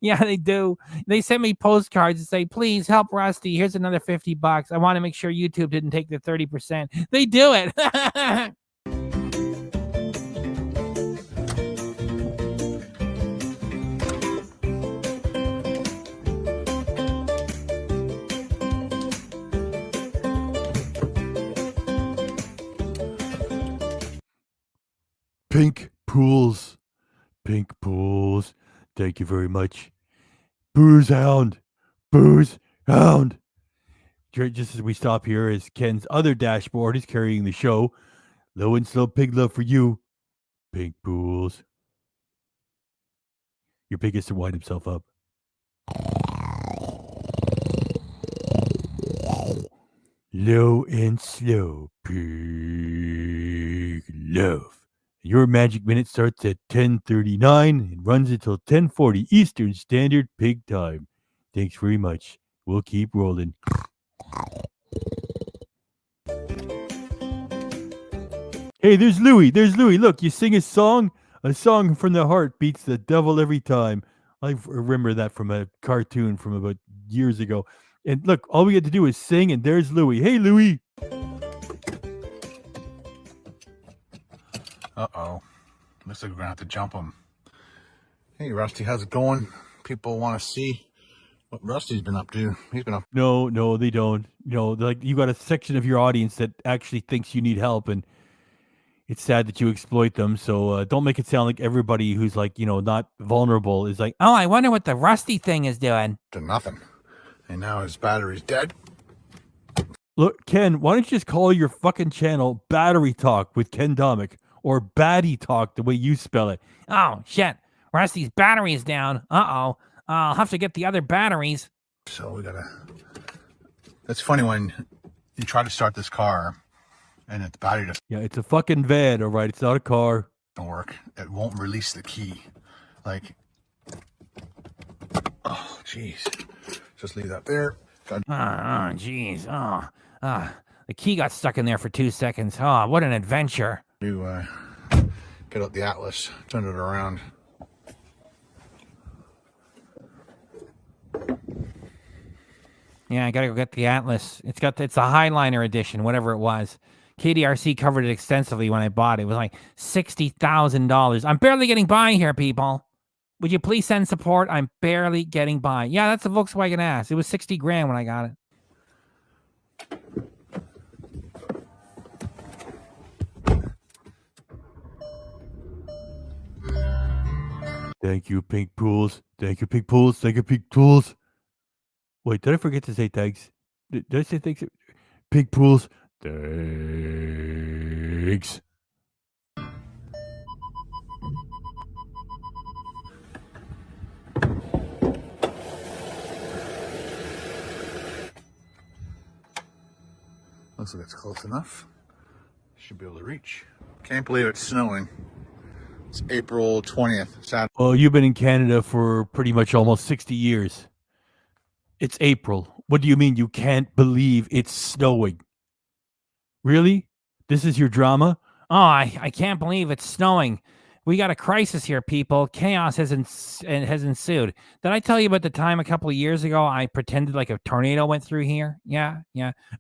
Yeah, they do. They send me postcards and say, please help Rusty. Here's another $50. I want to make sure YouTube didn't take the 30%. They do it. Pink pools. Pink pools. Thank you very much. Booze Hound. Booze Hound. Just as we stop here, as Ken's other dashboard is carrying the show. Low and slow pig love for you. Pink pools. Your pig gets to wind himself up. Low and slow pig love. Your magic minute starts at 10:39 and runs until 10:40 Eastern Standard Pig Time. Thanks very much. We'll keep rolling. Hey, there's Louie. There's Louie. Look, you sing a song. A song from the heart beats the devil every time. I remember that from a cartoon from about years ago. And look, all we had to do is sing, and there's Louie. Hey, Louie. Uh-oh. Looks like we're going to have to jump him. Hey, Rusty, how's it going? People want to see what Rusty's been up to. He's been up. No, they don't. You know, like, you got a section of your audience that actually thinks you need help, and it's sad that you exploit them. So don't make it sound like everybody who's, like, you know, not vulnerable is like, oh, I wonder what the Rusty thing is doing. To nothing. And now his battery's dead. Look, Ken, why don't you just call your fucking channel Battery Talk with Ken Domik, or Batty Talk the way you spell it? Oh, shit. Rusty's battery is down. Uh-oh. I'll have to get the other batteries. So we gotta... That's funny when you try to start this car and the battery doesn't... Yeah, it's a fucking van, all right? It's not a car. ...work. It won't release the key. Like... Oh, jeez. Just leave that there. Oh, jeez. The key got stuck in there for 2 seconds. Oh, what an adventure. You get out the Atlas, turn it around. Yeah, I gotta go get the Atlas. It's the Highliner edition, whatever it was. KDRC covered it extensively when I bought it. It was like $60,000. I'm barely getting by here, people. Would you please send support? I'm barely getting by. Yeah, that's a Volkswagen ass. It was 60 grand when I got it. Thank you, Pink Pools. Thank you, Pink Pools. Thank you, Pink Pools. Wait, did I forget to say thanks? Did I say thanks? Pink Pools. Thanks. Looks like it's close enough. Should be able to reach. Can't believe it's snowing. It's April 20th, Saturday. Well, you've been in Canada for pretty much almost 60 years. It's April. What do you mean you can't believe it's snowing? Really? This is your drama? Oh, I can't believe it's snowing. We got a crisis here, people. Chaos has ensued. Did I tell you about the time a couple of years ago I pretended like a tornado went through here? Yeah.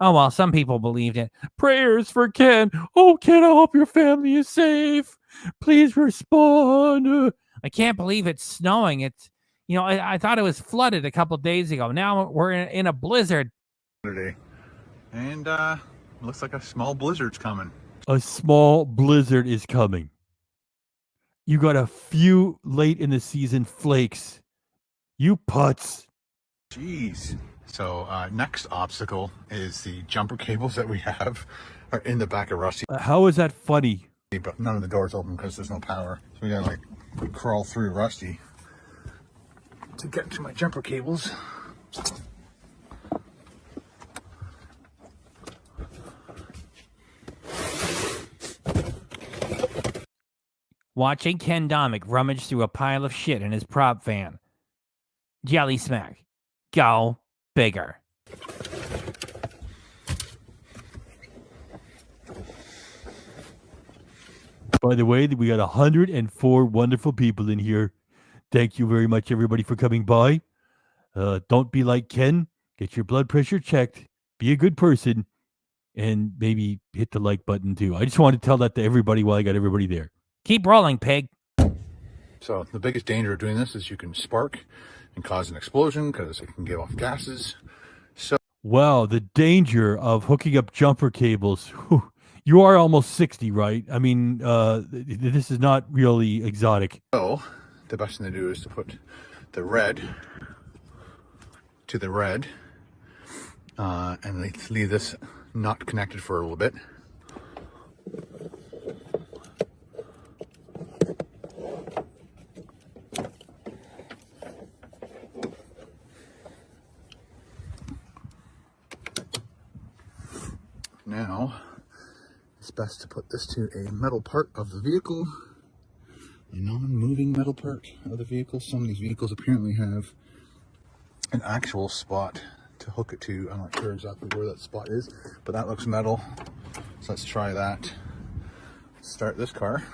Oh, well, some people believed it. Prayers for Ken. Oh, Ken, I hope your family is safe. Please respond. I can't believe it's snowing. It's, I thought it was flooded a couple of days ago. Now we're in a blizzard. And looks like a small blizzard's coming. A small blizzard is coming. You got a few late in the season flakes. You putz. Jeez. So next obstacle is the jumper cables that we have are in the back of Rusty. How is that funny? But none of the doors open because there's no power. So we gotta like crawl through Rusty to get to my jumper cables. Watching Ken Domik rummage through a pile of shit in his prop van. Jelly smack. Go bigger. By the way, we got 104 wonderful people in here. Thank you very much, everybody, for coming by. Don't be like Ken. Get your blood pressure checked. Be a good person. And maybe hit the like button, too. I just wanted to tell that to everybody while I got everybody there. Keep rolling, pig. So the biggest danger of doing this is you can spark and cause an explosion because it can give off gases. So wow, the danger of hooking up jumper cables. Whew. You are almost 60, right? I mean, this is not really exotic. So the best thing to do is to put the red to the red and leave this not connected for a little bit. Now, it's best to put this to a metal part of the vehicle, a non-moving metal part of the vehicle. Some of these vehicles apparently have an actual spot to hook it to. I'm not sure exactly where that spot is, but that looks metal. So let's try that. Start this car.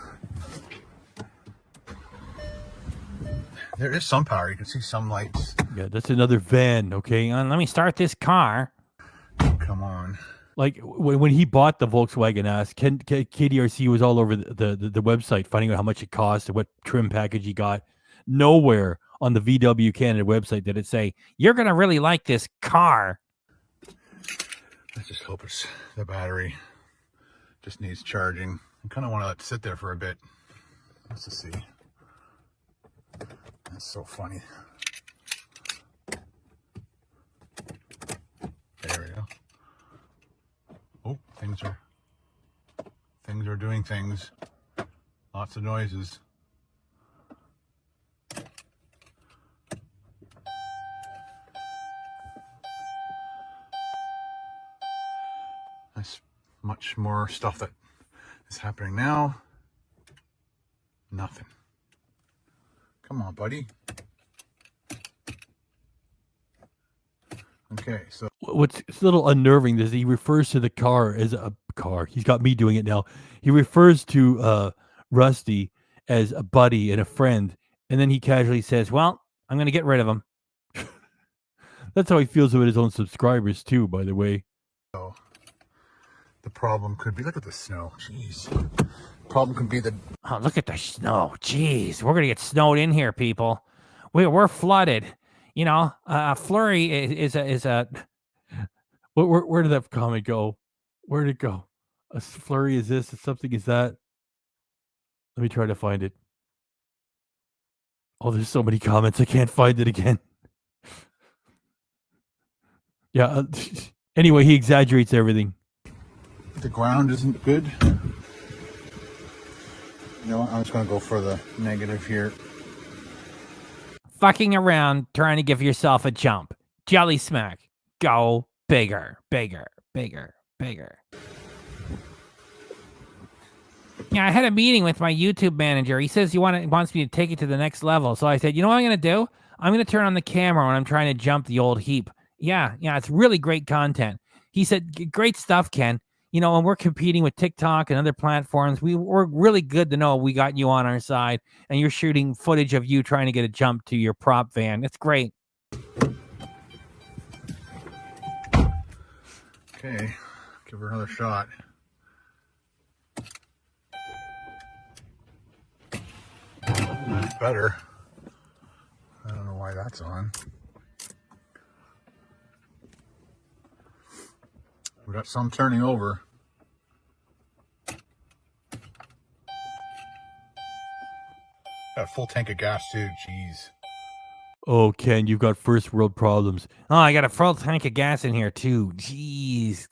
There is some power. You can see some lights. Yeah, that's another van, okay? Let me start this car. Come on. Like when he bought the Volkswagen ass, KDRC was all over the website finding out how much it cost and what trim package he got. Nowhere on the VW Canada website did it say, you're going to really like this car. Let's just hope it's the battery just needs charging. I kind of want to let it sit there for a bit. Let's just see. That's so funny. There we go. Oh, things are doing things. Lots of noises. There's much more stuff that is happening now. Nothing. Come on, buddy. Okay, so What's a little unnerving is he refers to the car as a car. He's got me doing it now. He refers to Rusty as a buddy and a friend, and then he casually says, well, I'm going to get rid of him. That's how he feels about his own subscribers, too, by the way. the problem could be, look at the snow. Jeez. Problem could be the... Oh, look at the snow. Jeez, we're going to get snowed in here, people. We're flooded. You know, a flurry is a... Where did that comment go? Where did it go? A flurry is this, something is that. Let me try to find it. Oh, there's so many comments. I can't find it again. Yeah. Anyway, he exaggerates everything. The ground isn't good. You know what? I'm just going to go for the negative here. Fucking around, trying to give yourself a jump. Jelly smack. Go bigger, bigger, bigger, bigger. Yeah, I had a meeting with my YouTube manager. He says he wants me to take it to the next level. So I said, you know what I'm going to do? I'm going to turn on the camera when I'm trying to jump the old heap. Yeah, it's really great content. He said, great stuff, Ken. You know, and we're competing with TikTok and other platforms. We're really good to know we got you on our side, and you're shooting footage of you trying to get a jump to your prop van. It's great. Okay, give her another shot. That's better. I don't know why that's on. We got some turning over. Got a full tank of gas too, jeez. Oh, Ken, you've got first world problems. Oh, I got a full tank of gas in here too. Jeez.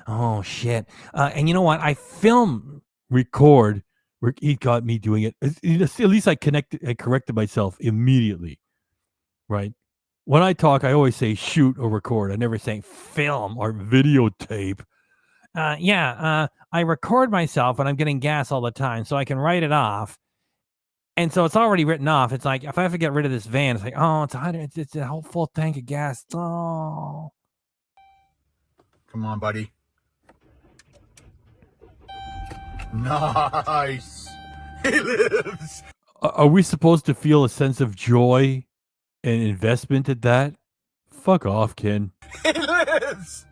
Oh shit. And you know what? I film. Record. He got me doing it. At least I corrected myself immediately. Right? When I talk, I always say shoot or record. I never say film or videotape. I record myself when I'm getting gas all the time, so I can write it off. And so it's already written off. It's like if I have to get rid of this van, it's like, oh, it's a whole full tank of gas. Oh. Come on, buddy. Nice. He lives. Are we supposed to feel a sense of joy and investment at that? Fuck off, Ken. He lives.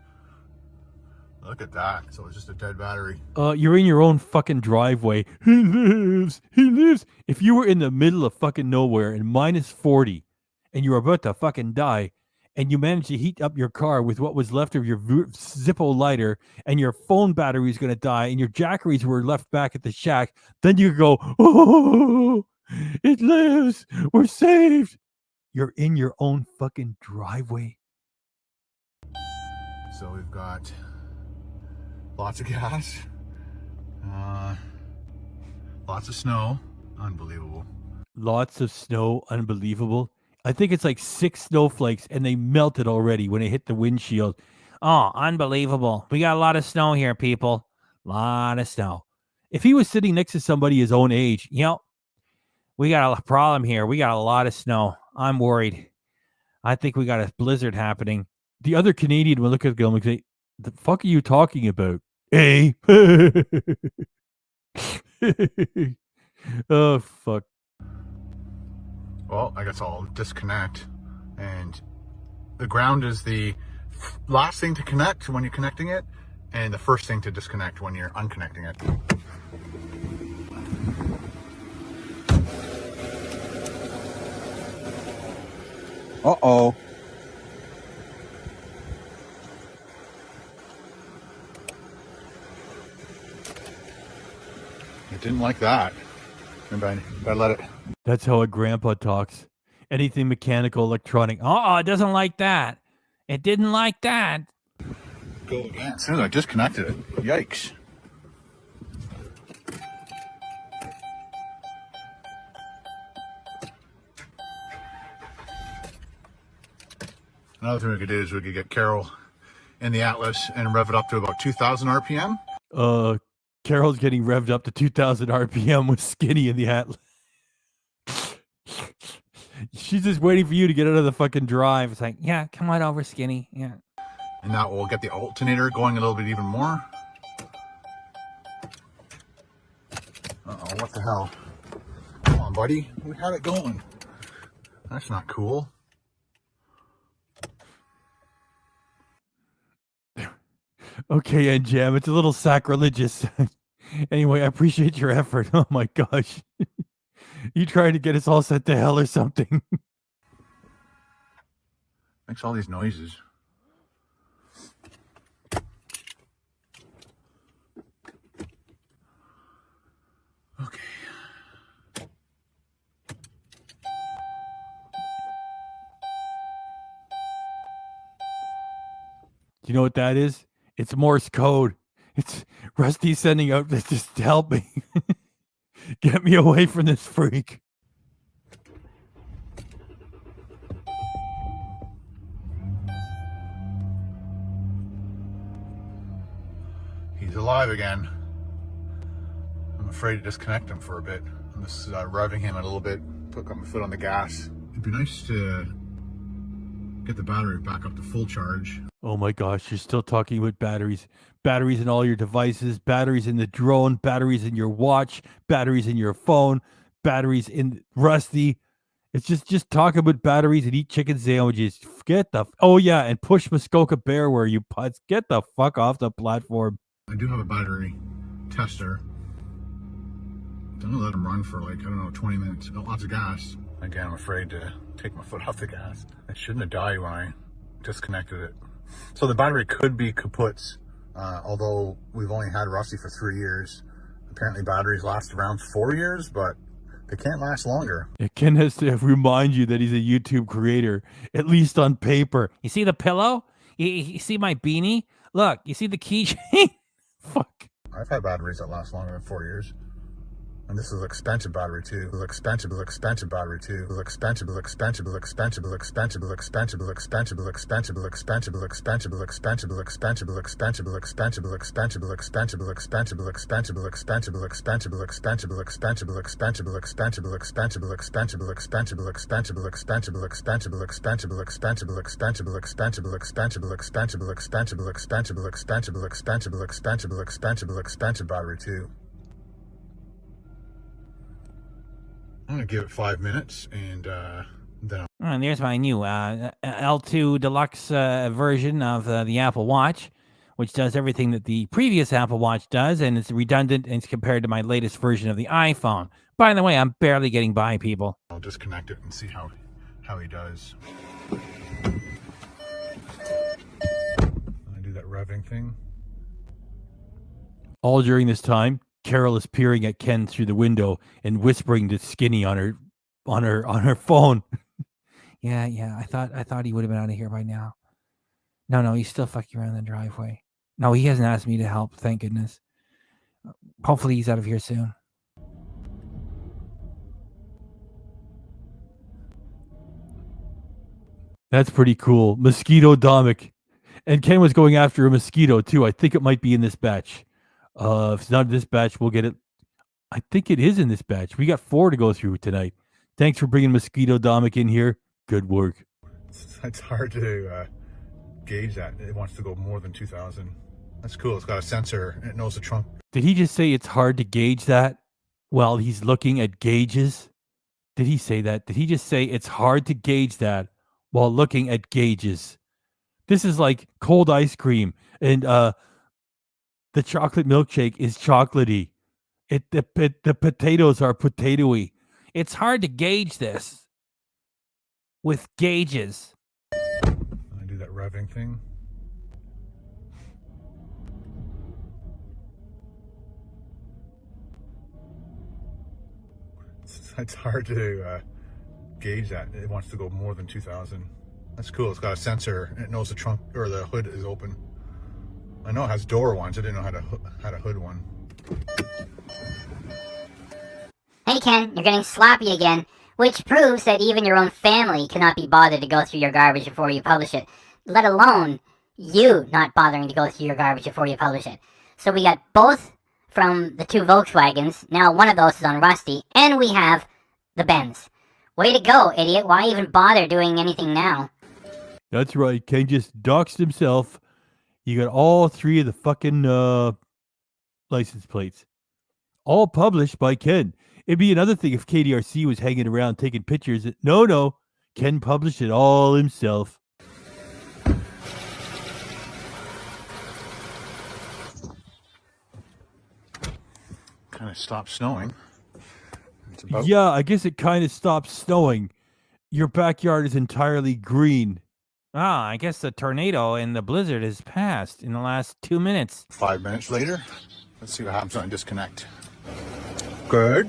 Look at that. So it's just a dead battery. You're in your own fucking driveway. He lives. He lives. If you were in the middle of fucking nowhere and minus 40 and you were about to fucking die and you managed to heat up your car with what was left of your Zippo lighter and your phone battery is going to die and your jackeries were left back at the shack, then you go, oh, it lives. We're saved. You're in your own fucking driveway. So we've got lots of gas, lots of snow, unbelievable. Lots of snow, unbelievable. I think it's like 6 snowflakes and they melted already when it hit the windshield. Oh, unbelievable. We got a lot of snow here, people. Lot of snow. If he was sitting next to somebody his own age, we got a problem here. We got a lot of snow. I'm worried. I think we got a blizzard happening. the other Canadian will look at him and say, the fuck are you talking about? Eh? Oh, fuck. Well, I guess I'll disconnect. And the ground is the last thing to connect when you're connecting it, and the first thing to disconnect when you're unconnecting it. Uh-oh. It didn't like that. Better let it. That's how a grandpa talks. Anything mechanical, electronic. Oh, it doesn't like that. It didn't like that. Go again. As soon as I disconnected it. Yikes. Another thing we could do is we could get Carol in the Atlas and rev it up to about 2,000 RPM. Carol's getting revved up to 2,000 RPM with Skinny in the Atlas. She's just waiting for you to get out of the fucking drive. It's like, yeah, come on over, Skinny. Yeah. And that will get the alternator going a little bit even more. Uh-oh, what the hell? Come on, buddy. We had it going. That's not cool. Okay, and Jam, it's a little sacrilegious. Anyway, I appreciate your effort. Oh my gosh. You trying to get us all sent to hell or something? Makes all these noises. Okay. Do you know what that is? It's Morse code. It's Rusty sending out this just to help me. Get me away from this freak. He's alive again. I'm afraid to disconnect him for a bit. I'm just revving him a little bit, put my foot on the gas. It'd be nice to get the battery back up to full charge. Oh my gosh, you're still talking about batteries. Batteries in all your devices, batteries in the drone, batteries in your watch, batteries in your phone, batteries in Rusty. It's just talk about batteries and eat chicken sandwiches. Get the oh yeah, and push Muskoka Bear where you putz. Get the fuck off the platform. I do have a battery tester. I'm gonna let him run for like, I don't know, 20 minutes. Got lots of gas. Again, I'm afraid to take my foot off the gas. It shouldn't have died when I disconnected it. So the battery could be kaput's, although we've only had Rusty for 3 years. Apparently batteries last around 4 years, but they can't last longer. Ken has to remind you that he's a YouTube creator, at least on paper. You see the pillow? You see my beanie? Look, you see the keychain? Fuck. I've had batteries that last longer than 4 years. And this is an expensive battery too. It was expensive battery too. It was expensive battery too. I'm gonna give it 5 minutes and then And there's my new L2 Deluxe version of the Apple Watch, which does everything that the previous Apple Watch does, and it's redundant and it's compared to my latest version of the iPhone. By the way, I'm barely getting by, people. I'll disconnect it and see how he does. I do that revving thing. All during this time, Carol is peering at Ken through the window and whispering to Skinny on her phone. Yeah. I thought he would have been out of here by now. No, he's still fucking around the driveway. No, he hasn't asked me to help. Thank goodness. Hopefully he's out of here soon. That's pretty cool. Mosquito Domik. And Ken was going after a mosquito too. I think it might be in this batch. If it's not in this batch, we'll get it. I think it is in this batch. We got 4 to go through tonight. Thanks for bringing Mosquito Domik in here. Good work. It's hard to gauge that. It wants to go more than 2,000. That's cool. It's got a sensor and it knows the trunk. Did he just say it's hard to gauge that while he's looking at gauges? Did he say that? Did he just say it's hard to gauge that while looking at gauges? This is like cold ice cream and the chocolate milkshake is chocolatey. The potatoes are potatoey. It's hard to gauge this with gauges. I do that revving thing. It's hard to gauge that. It wants to go more than 2,000. That's cool. It's got a sensor and it knows the trunk or the hood is open. I know it has door ones. I didn't know how to hood one. Hey Ken, you're getting sloppy again, which proves that even your own family cannot be bothered to go through your garbage before you publish it, let alone you not bothering to go through your garbage before you publish it. So we got both from the 2 Volkswagens, now one of those is on Rusty, and we have the Benz. Way to go, idiot. Why even bother doing anything now? That's right. Ken just doxed himself. You got all 3 of the fucking license plates. All published by Ken. It'd be another thing if KDRC was hanging around taking pictures. No. Ken published it all himself. Kind of stopped snowing. Yeah, I guess it kind of stopped snowing. Your backyard is entirely green. I guess the tornado and the blizzard has passed in the last 2 minutes. 5 minutes later, let's see what happens when I disconnect. Good.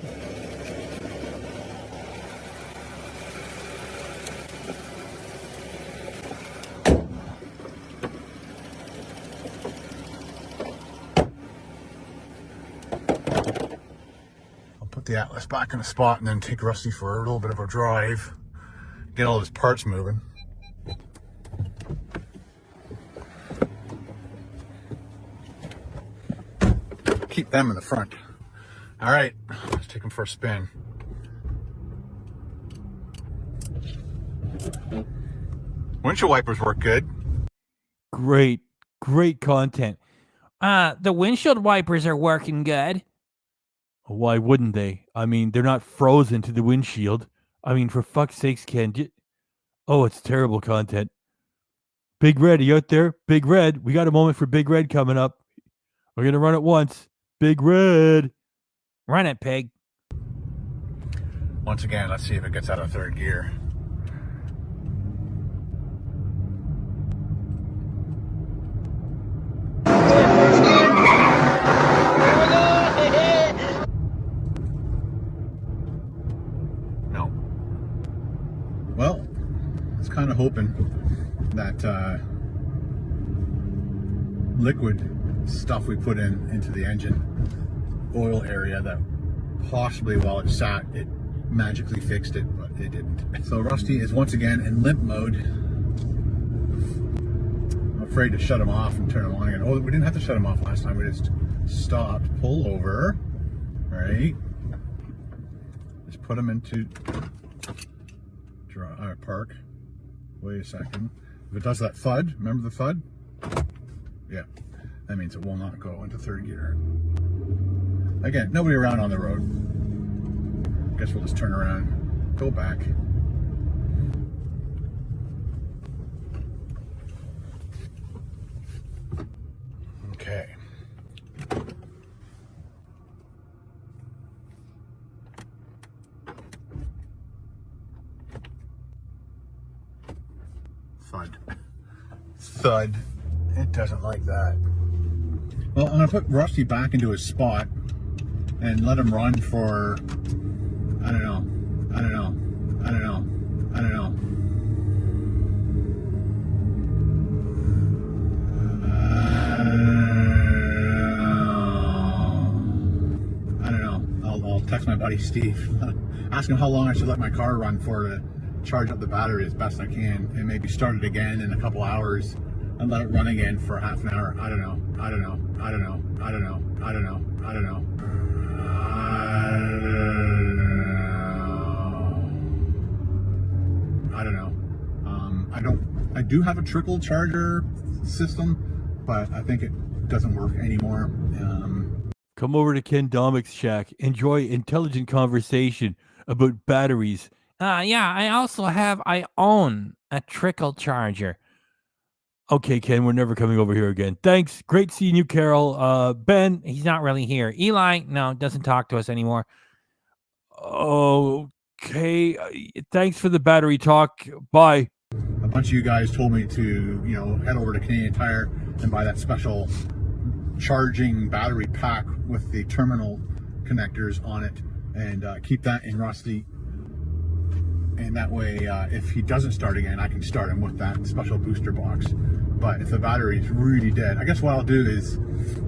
I'll put the Atlas back in the spot and then take Rusty for a little bit of a drive. Get all his parts moving. keep them in the front. All right, let's take them for a spin. Windshield wipers work good. Great content. The windshield wipers are working good. Why wouldn't they? I mean, they're not frozen to the windshield. I mean, for fuck's sakes, Ken. Oh, it's terrible content. Big Red, are you out there? Big Red, we got a moment for Big Red coming up. We're going to run it once. Big Red. Run it, pig. Once again, let's see if it gets out of third gear. No. Well, I was kind of hoping that liquid stuff we put into the engine oil area, that possibly while it sat it magically fixed it, but it didn't. So Rusty is once again in limp mode. I'm afraid to shut him off and turn him on again. Oh, we didn't have to shut him off last time. We just stopped, pull over, right? Just put him into park. Wait a second. If it does that thud, remember the thud? Yeah, that means it will not go into third gear. Again, nobody around on the road. Guess we'll just turn around, go back. Okay. Thud. Thud. It doesn't like that. Well, I'm going to put Rusty back into his spot and let him run for, I don't know. I'll text my buddy Steve, ask him how long I should let my car run for to charge up the battery as best I can, and maybe start it again in a couple hours and let it run again for half an hour. I don't know. I do have a trickle charger system, but I think it doesn't work anymore. Come over to Ken Domik's shack. Enjoy intelligent conversation about batteries. Yeah, I own a trickle charger. Okay, Ken, we're never coming over here again. Thanks. Great seeing you, Carol. Ben, He's not really here. Eli, no, doesn't talk to us anymore. okay. Thanks for the battery talk. Bye. A bunch of you guys told me to, head over to Canadian Tire and buy that special charging battery pack with the terminal connectors on it, and keep that in Rusty. And that way, if he doesn't start again, I can start him with that special booster box. But if the battery is really dead, I guess what I'll do is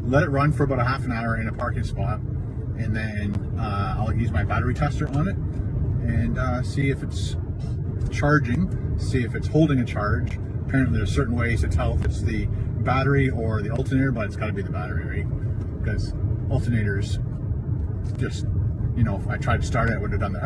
let it run for about a half an hour in a parking spot, and then I'll use my battery tester on it and see if it's charging, see if it's holding a charge. Apparently there's certain ways to tell if it's the battery or the alternator, but it's got to be the battery, right? Because alternators just, if I tried to start it, I would have done the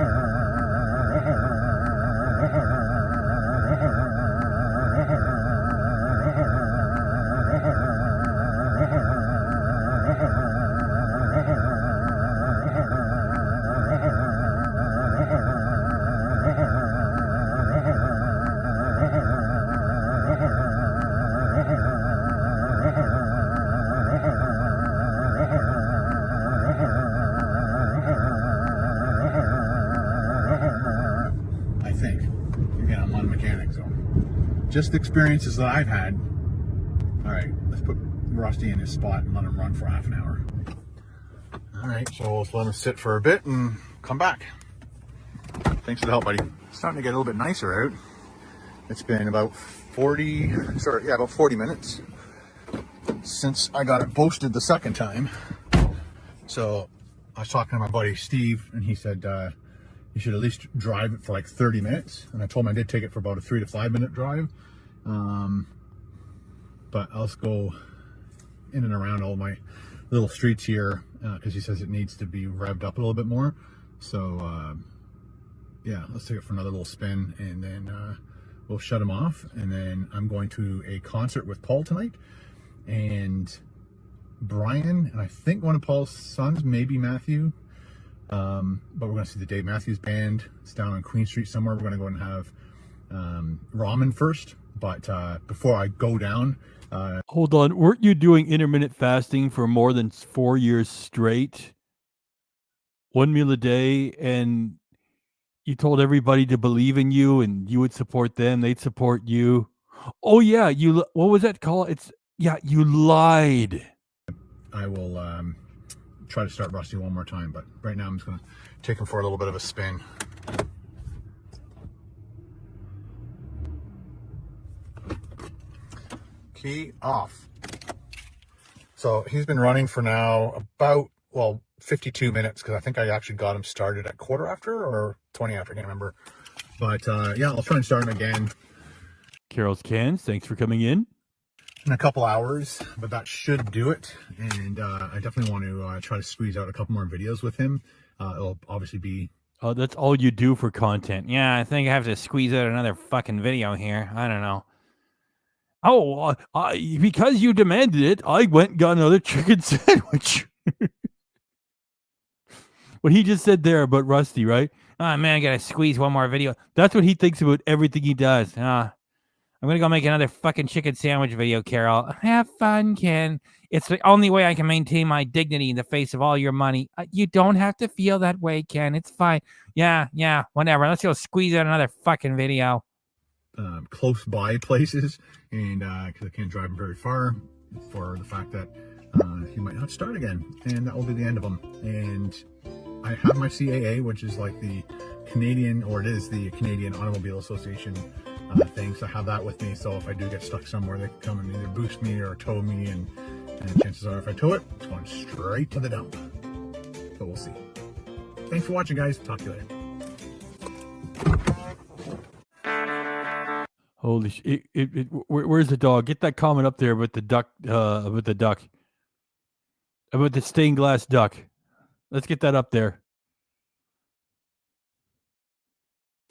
just experiences that I've had. All right, let's put Rusty in his spot and let him run for half an hour. All right, so let's let him sit for a bit and come back. Thanks for the help, buddy. It's starting to get a little bit nicer out. It's been about 40 minutes since I got it posted the second time. So I was talking to my buddy Steve, and he said, you should at least drive it for like 30 minutes. And I told him I did take it for about a 3 to 5 minute drive. But I'll just go in and around all my little streets here because he says it needs to be revved up a little bit more. So yeah, let's take it for another little spin, and then we'll shut him off. And then I'm going to a concert with Paul tonight, and Brian, and I think one of Paul's sons, maybe Matthew. But we're going to see the Dave Matthews Band. It's down on Queen Street somewhere. We're going to go and have ramen first. But before I go down... Hold on. Weren't you doing intermittent fasting for more than 4 years straight? 1 meal a day, and you told everybody to believe in you, and you would support them. They'd support you. Oh, yeah. What was that called? You lied. I will try to start Rusty one more time, but right now I'm just going to take him for a little bit of a spin. Key off. So he's been running for now about, 52 minutes, because I think I actually got him started at 15 or 20 after, I can't remember. But yeah, I'll try and start him again. Carol's Cans, thanks for coming in a couple hours, but that should do it. And I definitely want to try to squeeze out a couple more videos with him. It'll obviously be... Oh, that's all you do for content. Yeah, I think I have to squeeze out another fucking video here. I don't know. Oh, because you demanded it, I went and got another chicken sandwich. What he just said there about Rusty, right? Oh, man, I got to squeeze one more video. That's what he thinks about everything he does. I'm going to go make another fucking chicken sandwich video, Carol. Have fun, Ken. It's the only way I can maintain my dignity in the face of all your money. You don't have to feel that way, Ken. It's fine. Yeah, whatever. Let's go squeeze out another fucking video. Close by places, and because I can't drive him very far, for the fact that he might not start again, and that will be the end of him. And I have my CAA, which is like the Canadian, or it is the Canadian Automobile Association thing. So I have that with me. So if I do get stuck somewhere, they can come and either boost me or tow me, and chances are if I tow it, it's going straight to the dump. But we'll see. Thanks for watching, guys. Talk to you later. Holy shit! Where's the dog? Get that comment up there about the duck. About the duck. About the stained glass duck. Let's get that up there.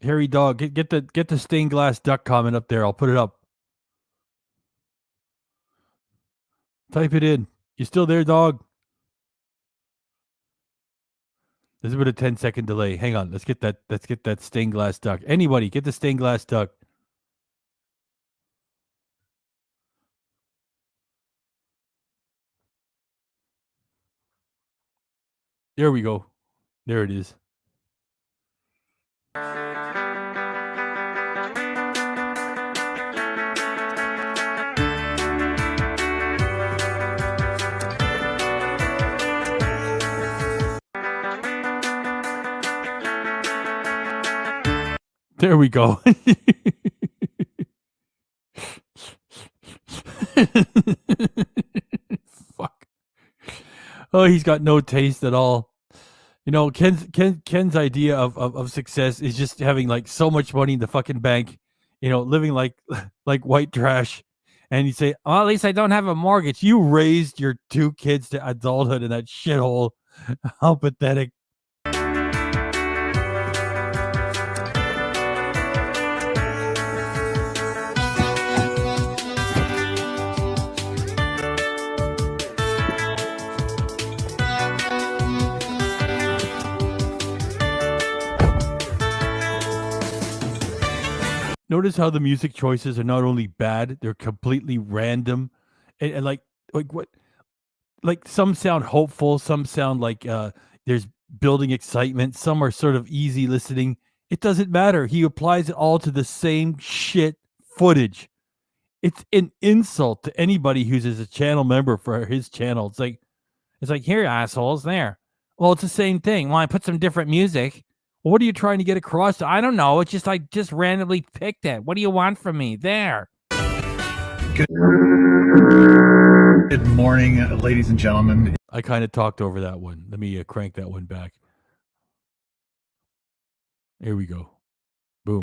Hairy dog, get the stained glass duck comment up there. I'll put it up. Type it in. You still there, dog? There's about a 10-second delay. Hang on. Let's get that stained glass duck. Anybody, get the stained glass duck. There we go. There it is. There we go. Fuck. Oh, he's got no taste at all. You know, Ken's idea of success is just having like so much money in the fucking bank, you know, living like white trash. And you say, well, at least I don't have a mortgage. You raised your 2 kids to adulthood in that shithole. How pathetic. Notice how the music choices are not only bad, they're completely random. And like what? Like some sound hopeful, some sound like there's building excitement, some are sort of easy listening. It doesn't matter. He applies it all to the same shit footage. It's an insult to anybody who's a channel member for his channel. It's like here, assholes, there. Well, it's the same thing. Well, I put some different music. What are you trying to get across? I don't know. It's just I just randomly picked it. What do you want from me? There. Good morning, ladies and gentlemen. I kind of talked over that one. Let me crank that one back. Here we go. Boom.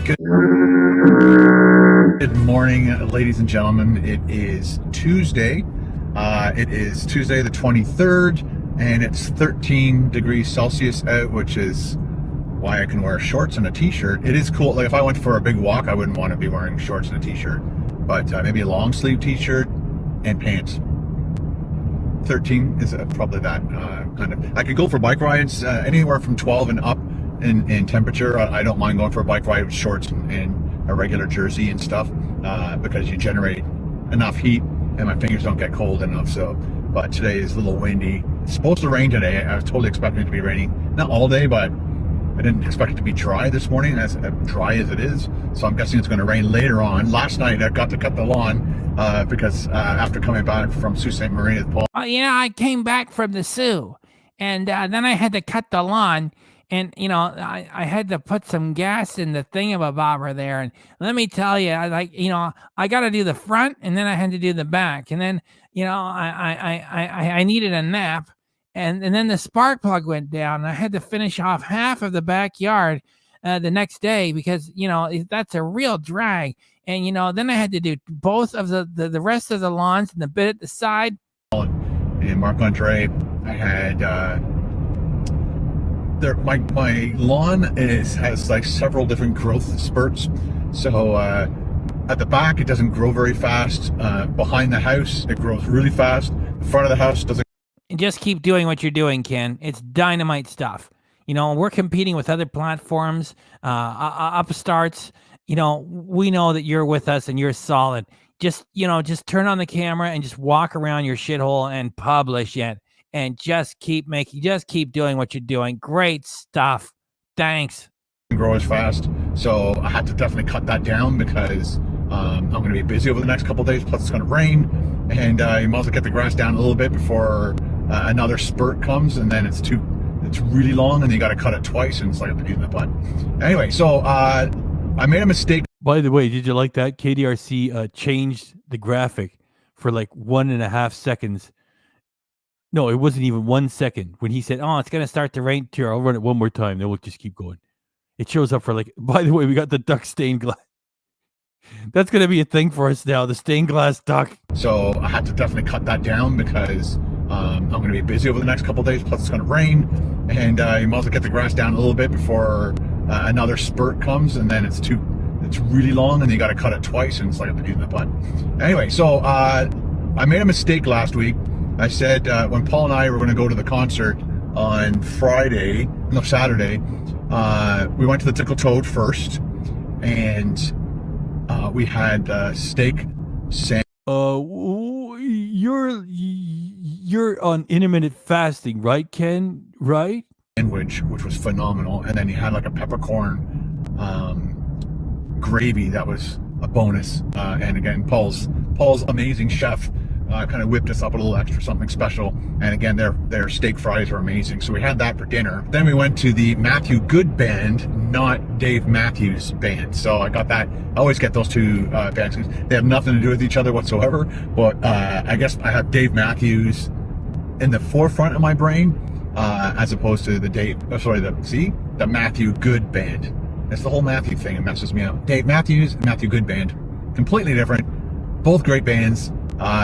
Good morning, ladies and gentlemen. It is Tuesday. It is Tuesday the 23rd, and it's 13 degrees Celsius out, which is why I can wear shorts and a t-shirt. It is cool. Like if I went for a big walk, I wouldn't want to be wearing shorts and a t-shirt, but maybe a long sleeve t-shirt and pants. 13 is probably that kind of. I could go for bike rides anywhere from 12 and up in temperature. I don't mind going for a bike ride with shorts and a regular jersey and stuff because you generate enough heat and my fingers don't get cold enough. So, but today is a little windy. It's supposed to rain today. I was totally expecting it to be raining, not all day, but I didn't expect it to be dry this morning, as dry as it is. So I'm guessing it's going to rain later on. Last night I got to cut the lawn because after coming back from Sault Ste. Marie with Paul. I came back from the Sioux, and then I had to cut the lawn, and I had to put some gas in the thingamabobber there. And let me tell you, I got to do the front, and then I had to do the back, and then I needed a nap. And then the spark plug went down, and I had to finish off half of the backyard the next day because, that's a real drag. And, then I had to do both of the rest of the lawns and the bit at the side. And Marc Andre, I had my lawn has like several different growth spurts. So at the back, it doesn't grow very fast. Behind the house, it grows really fast. The front of the house doesn't. And just keep doing what you're doing, Ken. It's dynamite stuff. We're competing with other platforms, upstarts. We know that you're with us and you're solid. Just turn on the camera and just walk around your shithole and publish it. And just keep doing what you're doing. Great stuff. Thanks. Grow as fast. So I had to definitely cut that down because I'm going to be busy over the next couple of days. Plus it's going to rain. And you might as well get the grass down a little bit before another spurt comes, and then it's really long, and you got to cut it twice, and it's like a pain in the butt. Anyway, so I made a mistake. By the way, did you like that? KDRC changed the graphic for like 1.5 seconds. No, it wasn't even 1 second. When he said, "Oh, it's gonna start to rain here," I'll run it one more time. Then we'll just keep going. It shows up for like. By the way, we got the duck stained glass. That's going to be a thing for us now, the stained glass duck. So I had to definitely cut that down because I'm going to be busy over the next couple of days. Plus it's going to rain, and you might as well get the grass down a little bit before another spurt comes, and then it's really long, and you got to cut it twice, and it's like a pain in the butt. Anyway, so I made a mistake last week. I said when Paul and I were going to go to the concert on Saturday, we went to the Tickle Toad first, and we had steak sandwich. You're on intermittent fasting, right, Ken? Right? Which was phenomenal, and then you had like a peppercorn gravy that was a bonus. And again, Paul's amazing chef kind of whipped us up a little extra something special. And again, their steak fries are amazing. So we had that for dinner. Then we went to the Matthew Good Band, not Dave Matthews Band. So I got that. I always get those two bands. They have nothing to do with each other whatsoever. But I guess I have Dave Matthews in the forefront of my brain as opposed to the Matthew Good Band. It's the whole Matthew thing. It messes me up. Dave Matthews, Matthew Good Band. Completely different. Both great bands.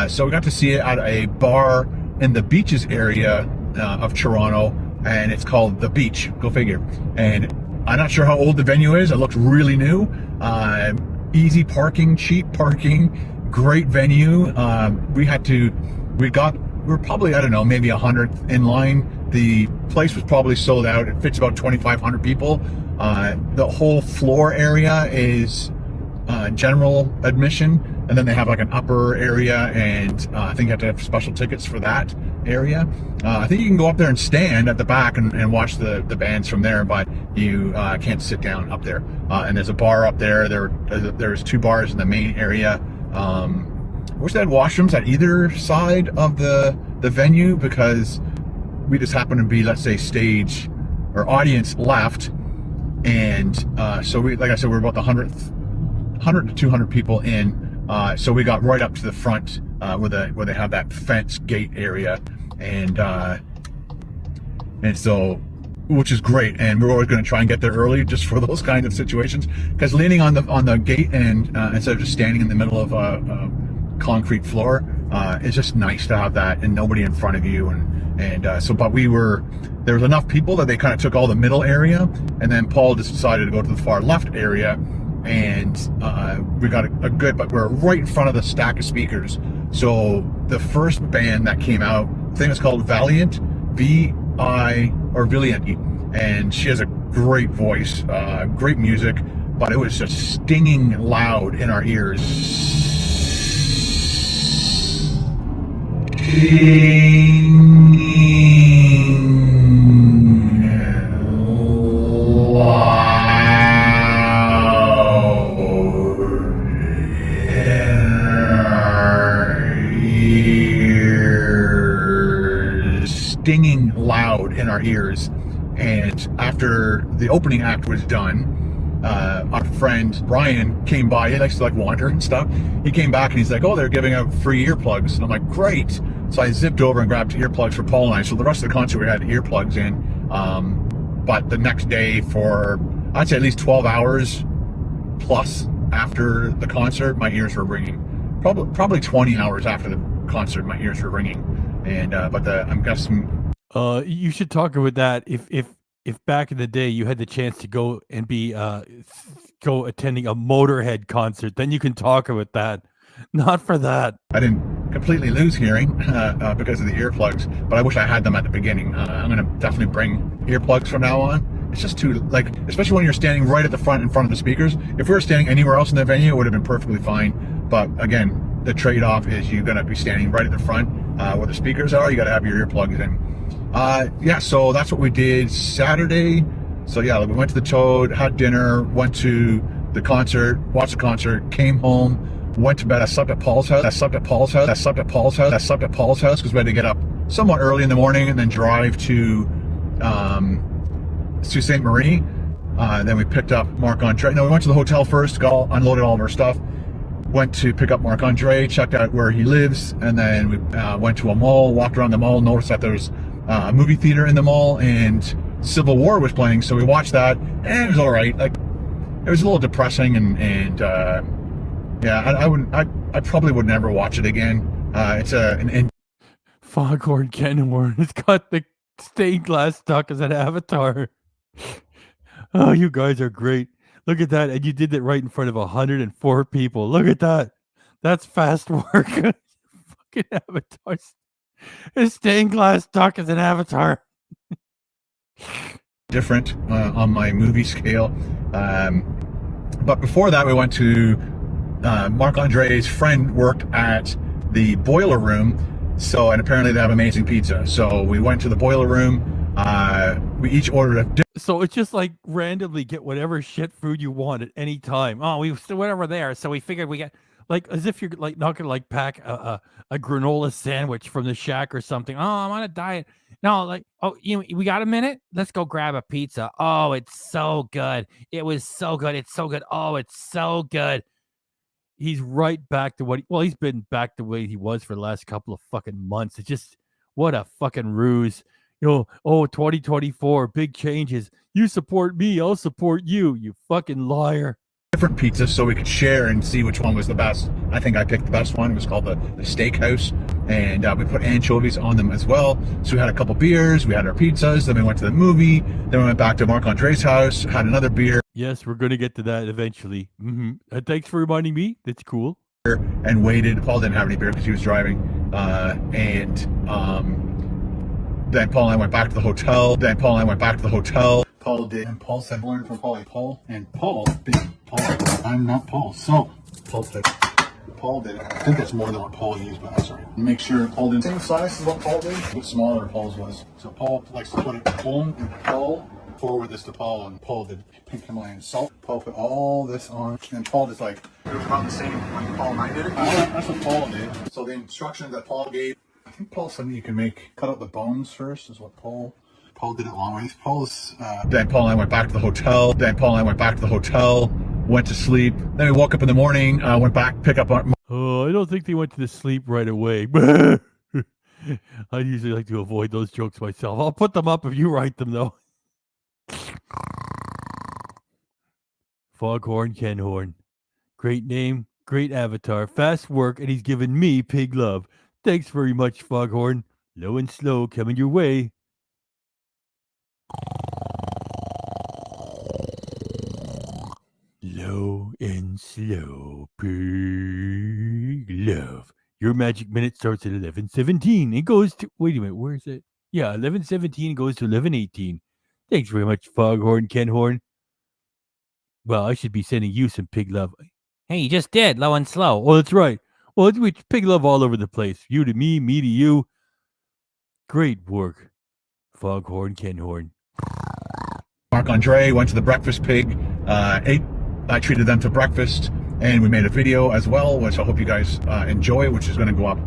So we got to see it at a bar in the Beaches area of Toronto, and it's called The Beach. Go figure. And I'm not sure how old the venue is. It looks really new. Easy parking, cheap parking, great venue. We were probably, I don't know, maybe 100 in line. The place was probably sold out. It fits about 2,500 people. The whole floor area is general admission, and then they have like an upper area, and I think you have to have special tickets for that area. I think you can go up there and stand at the back and watch the bands from there, but you can't sit down up there. And there's a bar up there. There's two bars in the main area. I wish they had washrooms at either side of the venue, because we just happen to be, let's say, stage or audience left, and so we, like I said, we're about the 100 to 200 people in. So we got right up to the front where they have that fence gate area, and so which is great. And we're always going to try and get there early just for those kind of situations. Because leaning on the gate and instead of just standing in the middle of a concrete floor, it's just nice to have that and nobody in front of you. But there was enough people that they kind of took all the middle area, and then Paul just decided to go to the far left area, and we got a good, but we're right in front of the stack of speakers. So the first band that came out, the thing is called Valiant, Valiant, and she has a great voice, great music, but it was just stinging loud in our ears. Stinging loud in our ears. And after the opening act was done, our friend Brian came by. He likes to like wander and stuff. He came back and he's like, oh, they're giving out free earplugs. And I'm like, great. So I zipped over and grabbed earplugs for Paul and I. So the rest of the concert we had earplugs in. But the next day for, I'd say at least 12 hours plus after the concert, my ears were ringing. Probably 20 hours after the concert, my ears were ringing. And I'm guessing. You should talk about that. If back in the day you had the chance to go and be go attending a Motorhead concert, then you can talk about that. Not for that. I didn't completely lose hearing because of the earplugs, but I wish I had them at the beginning. I'm gonna definitely bring earplugs from now on. It's just too, like, especially when you're standing right at the front in front of the speakers. If we were standing anywhere else in the venue, it would have been perfectly fine. But again, the trade-off is you're gonna be standing right at the front where the speakers are. You gotta have your earplugs in. So that's what we did Saturday. So yeah, we went to the Toad, had dinner, went to the concert, watched the concert, came home, went to bed. I slept at Paul's house because we had to get up somewhat early in the morning and then drive to Sault Ste. Marie. Then we picked up Marc-Andre. No, we went to the hotel first, unloaded all of our stuff, went to pick up Marc-Andre, checked out where he lives, and then we went to a mall, walked around the mall, noticed that there was a movie theater in the mall and Civil War was playing, so we watched that, and it was all right. Like, it was a little depressing, I probably would never watch it again. It's an Foghorn Kenmore. It's got the stained glass stuck as an avatar. Oh, you guys are great. Look at that, and you did it right in front of 104 people. Look at that. That's fast work. Fucking avatars. A stained glass duck as an avatar. different on my movie scale. But before that, we went to Marc-Andre's friend worked at the Boiler Room, and apparently they have amazing pizza. So we went to the Boiler Room. We each ordered So it's just like randomly get whatever shit food you want at any time. Oh, we still whatever there. So we figured we get like as if you're like not gonna like pack a granola sandwich from the shack or something. Oh, I'm on a diet. No, like, oh, we got a minute? Let's go grab a pizza. Oh, it's so good. It was so good. It's so good. Oh, it's so good. He's right back to he's been back the way he was for the last couple of fucking months. It's just, what a fucking ruse. 2024, big changes. You support me, I'll support you, you fucking liar. different pizzas so we could share and see which one was the best. I think I picked the best one. It was called the Steakhouse, and we put anchovies on them as well. So we had a couple beers, we had our pizzas, then we went to the movie, then we went back to Marc-Andre's house, had another beer. Yes, we're going to get to that eventually. Thanks for reminding me. That's cool. And waited. Paul didn't have any beer because he was driving. Then Paul and I went back to the hotel. Paul did, and Paul said, learn from Paul, and Paul did. I'm not Paul. So, Paul did. I think that's more than what Paul used, but I'm sorry. Make sure Paul did. Same size as what Paul did, but smaller than Paul's was. So Paul likes to put it home, and Paul forward this to Paul, and Paul did pink Himalayan salt. Paul put all this on, and Paul just like, it was about the same when Paul and I did it. That's what Paul did. So the instructions that Paul gave, I think Paul said you can cut out the bones first, is what Paul did it long ways. Then Paul and I went back to the hotel. Went to sleep. Then we woke up in the morning, went back, pick up our... Oh, I don't think they went to the sleep right away. I usually like to avoid those jokes myself. I'll put them up if you write them, though. Foghorn Kenhorn. Great name, great avatar, fast work, and he's given me pig love. Thanks very much, Foghorn. Low and slow coming your way. Low and slow, pig love. Your magic minute starts at 11:17. It goes to, wait a minute, where is it? Yeah, 11:17 goes to 11:18. Thanks very much, Foghorn Kenhorn. Well, I should be sending you some pig love. Hey, you just did, low and slow. Oh, that's right. Well, it's pig love all over the place. You to me to you. Great work, Foghorn Kenhorn. Marc-Andre went to the breakfast pig, ate. I treated them to breakfast, and we made a video as well, which I hope you guys enjoy, which is going to go up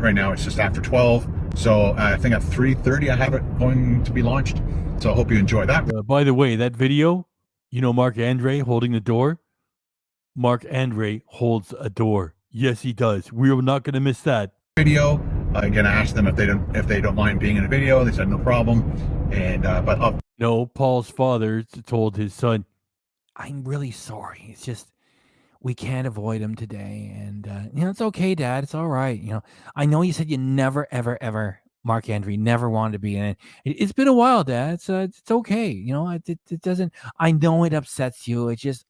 right now. It's just after 12, so I think at 3:30 I have it going to be launched, so I hope you enjoy that. By the way, that video, you know Marc-Andre holding the door? Marc-Andre holds a door. Yes, he does. We're not going to miss that. Video. Again, I asked them if they don't mind being in a video. They said no problem, and no, Paul's father told his son, I'm really sorry. It's just we can't avoid him today, and it's okay, Dad. It's all right. I know you said you never, ever, ever, Marc-Andre, never wanted to be in it. It's been a while, Dad. It's okay. It doesn't. I know it upsets you. It's just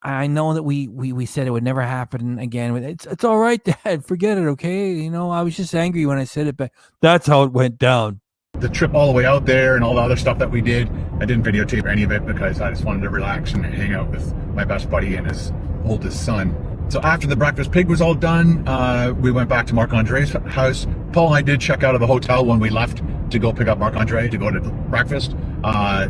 I know that we said it would never happen again. It's all right, Dad. Forget it, okay? I was just angry when I said it, but that's how it went down. The trip all the way out there and all the other stuff that we did, I didn't videotape any of it because I just wanted to relax and hang out with my best buddy and his oldest son. So after the breakfast pig was all done, we went back to Marc-Andre's house. Paul and I did check out of the hotel when we left to go pick up Marc-Andre to go to breakfast,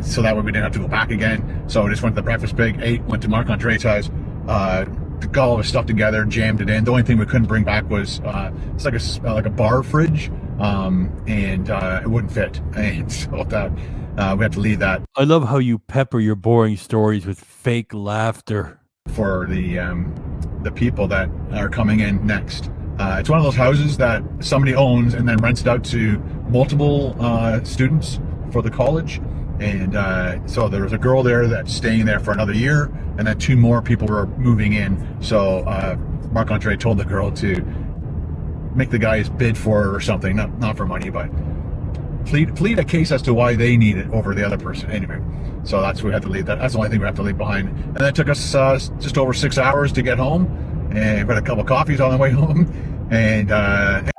so that way we didn't have to go back again. So we just went to the breakfast pig, ate, went to Marc-Andre's house, got all of his stuff together, jammed it in. The only thing we couldn't bring back was it's like a bar fridge, and it wouldn't fit, and so that we had to leave that. I love how you pepper your boring stories with fake laughter for the people that are coming in next. It's one of those houses that somebody owns and then rents it out to multiple students for the college. And so there was a girl there that's staying there for another year, and then 2 more people were moving in. So Marc-Andre told the girl to make the guys bid for her or something, not for money, but plead a case as to why they need it over the other person. Anyway, so that's we had to leave that. That's the only thing we have to leave behind. And that took us just over 6 hours to get home, and we had a couple coffees on the way home. And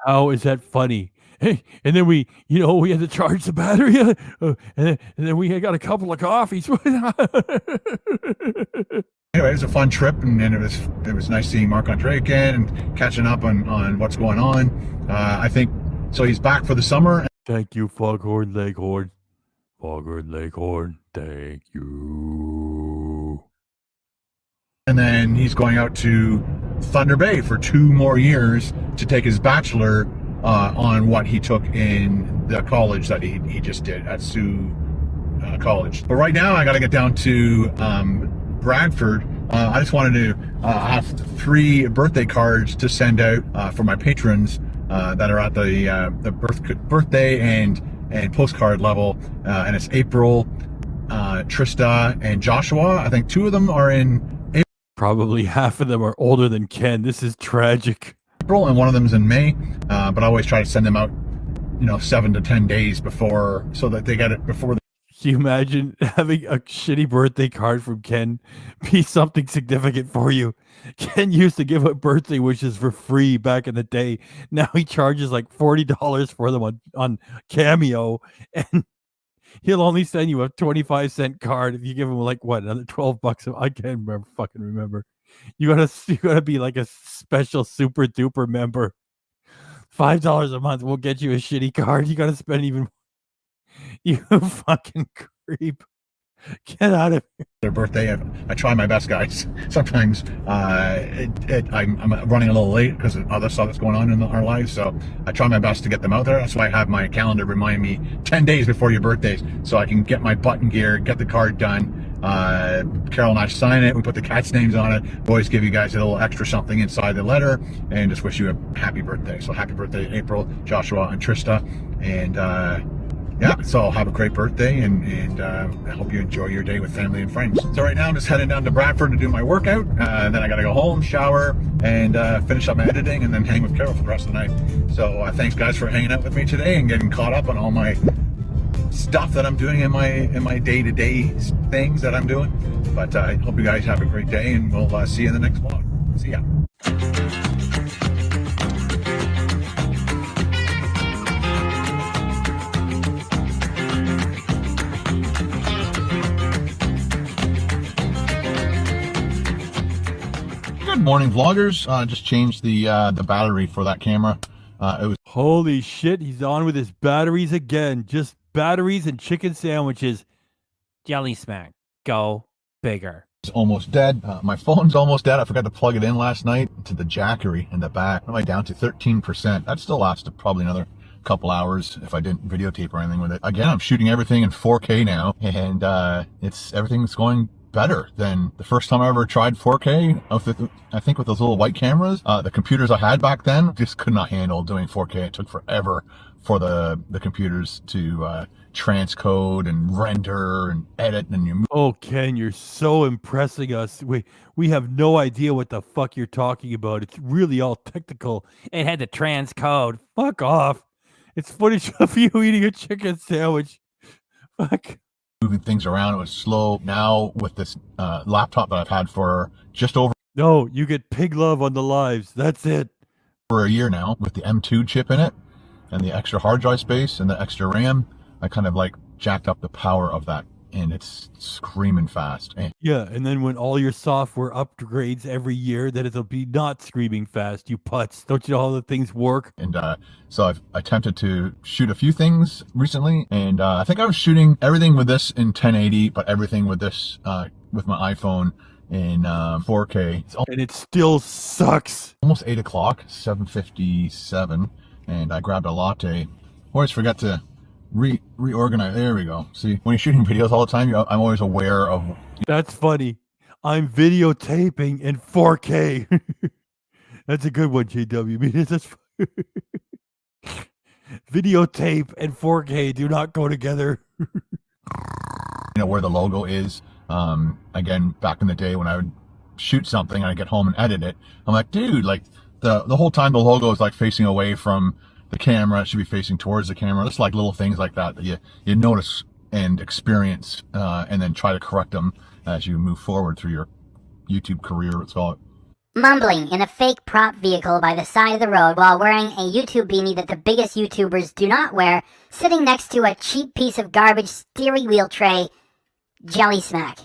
how is that funny? Hey, and then we had to charge the battery, and then we got a couple of coffees. Anyway, it was a fun trip, and it was nice seeing Marc-Andre again and catching up on what's going on. I think so. He's back for the summer. Thank you, Foghorn Leghorn. Foghorn Leghorn, thank you. And then he's going out to Thunder Bay for 2 more years to take his bachelor on what he took in the college that he just did at Sioux College. But right now, I got to get down to Bradford. I just wanted to have 3 birthday cards to send out for my patrons that are at the birthday and postcard level, and it's April, Trista, and Joshua. I think 2 of them are in April. Probably half of them are older than Ken. This is tragic. April, and one of them's in May, but I always try to send them out 7 to 10 days before, so that they get it before. Can you imagine having a shitty birthday card from Ken be something significant for you? Ken used to give out birthday wishes for free back in the day. Now he charges like $40 for them on Cameo, and he'll only send you a 25-cent card if you give him like another $12. I can't fucking remember. You gotta be like a special super duper member. $5 a month will get you a shitty card. You gotta spend even. You fucking creep. Get out of here. Their birthday, I try my best, guys. Sometimes I'm running a little late because of other stuff that's going on in our lives, so I try my best to get them out there. That's why I have my calendar remind me 10 days before your birthdays, so I can get my button gear, get the card done. Carol and I sign it, we put the cats' names on it. We always give you guys a little extra something inside the letter, and just wish you a happy birthday. So happy birthday, April, Joshua, and Trista. And yeah, so have a great birthday, and I hope you enjoy your day with family and friends. So right now I'm just heading down to Bradford to do my workout, and then I gotta go home, shower, and finish up my editing, and then hang with Carol for the rest of the night. So thanks guys for hanging out with me today and getting caught up on all my stuff that I'm doing in my day-to-day things that I'm doing. But I hope you guys have a great day, and we'll see you in the next vlog. See ya. Good morning, vloggers. Just changed the battery for that camera. It was Holy shit, he's on with his batteries again. Just batteries and chicken sandwiches. Jelly smack. Go bigger. almost dead. My phone's almost dead. I forgot to plug it in last night to the jackery in the back. Am I down to 13%? That still lasted probably another couple hours if I didn't videotape or anything with it. Again, I'm shooting everything in 4K now, and everything's going better than the first time I ever tried 4K. I think with those little white cameras, the computers I had back then just could not handle doing 4K. It took forever for the computers to transcode and render and edit and you. Oh, Ken, you're so impressing us. We have no idea what the fuck you're talking about. It's really all technical. It had the transcode. Fuck off. It's footage of you eating a chicken sandwich. Fuck. Moving things around, it was slow. Now with this laptop that I've had for just over. No, you get pig love on the lives. That's it. For a year now with the M2 chip in it and the extra hard drive space and the extra RAM, I kind of like jacked up the power of that, and it's screaming fast. Yeah, and then when all your software upgrades every year, then it'll be not screaming fast, you putz. Don't you know how the things work? And so I've attempted to shoot a few things recently, and I think I was shooting everything with this in 1080, but everything with this, with my iPhone in 4K. And it still sucks. Almost 8 o'clock, 7:57, and I grabbed a latte. Always forget to reorganize. There we go. See, when you're shooting videos all the time, I'm always aware of. That's funny. I'm videotaping in 4K. That's a good one, JW. I mean, it's just videotape and 4K do not go together. Where the logo is. Again, back in the day when I would shoot something and I get home and edit it, I'm like, dude, like the whole time the logo is like facing away from the camera. It should be facing towards the camera. It's like little things like that you notice and experience, and then try to correct them as you move forward through your YouTube career, let's call it. Mumbling in a fake prop vehicle by the side of the road while wearing a YouTube beanie that the biggest YouTubers do not wear, sitting next to a cheap piece of garbage steering wheel tray. Jelly Smack.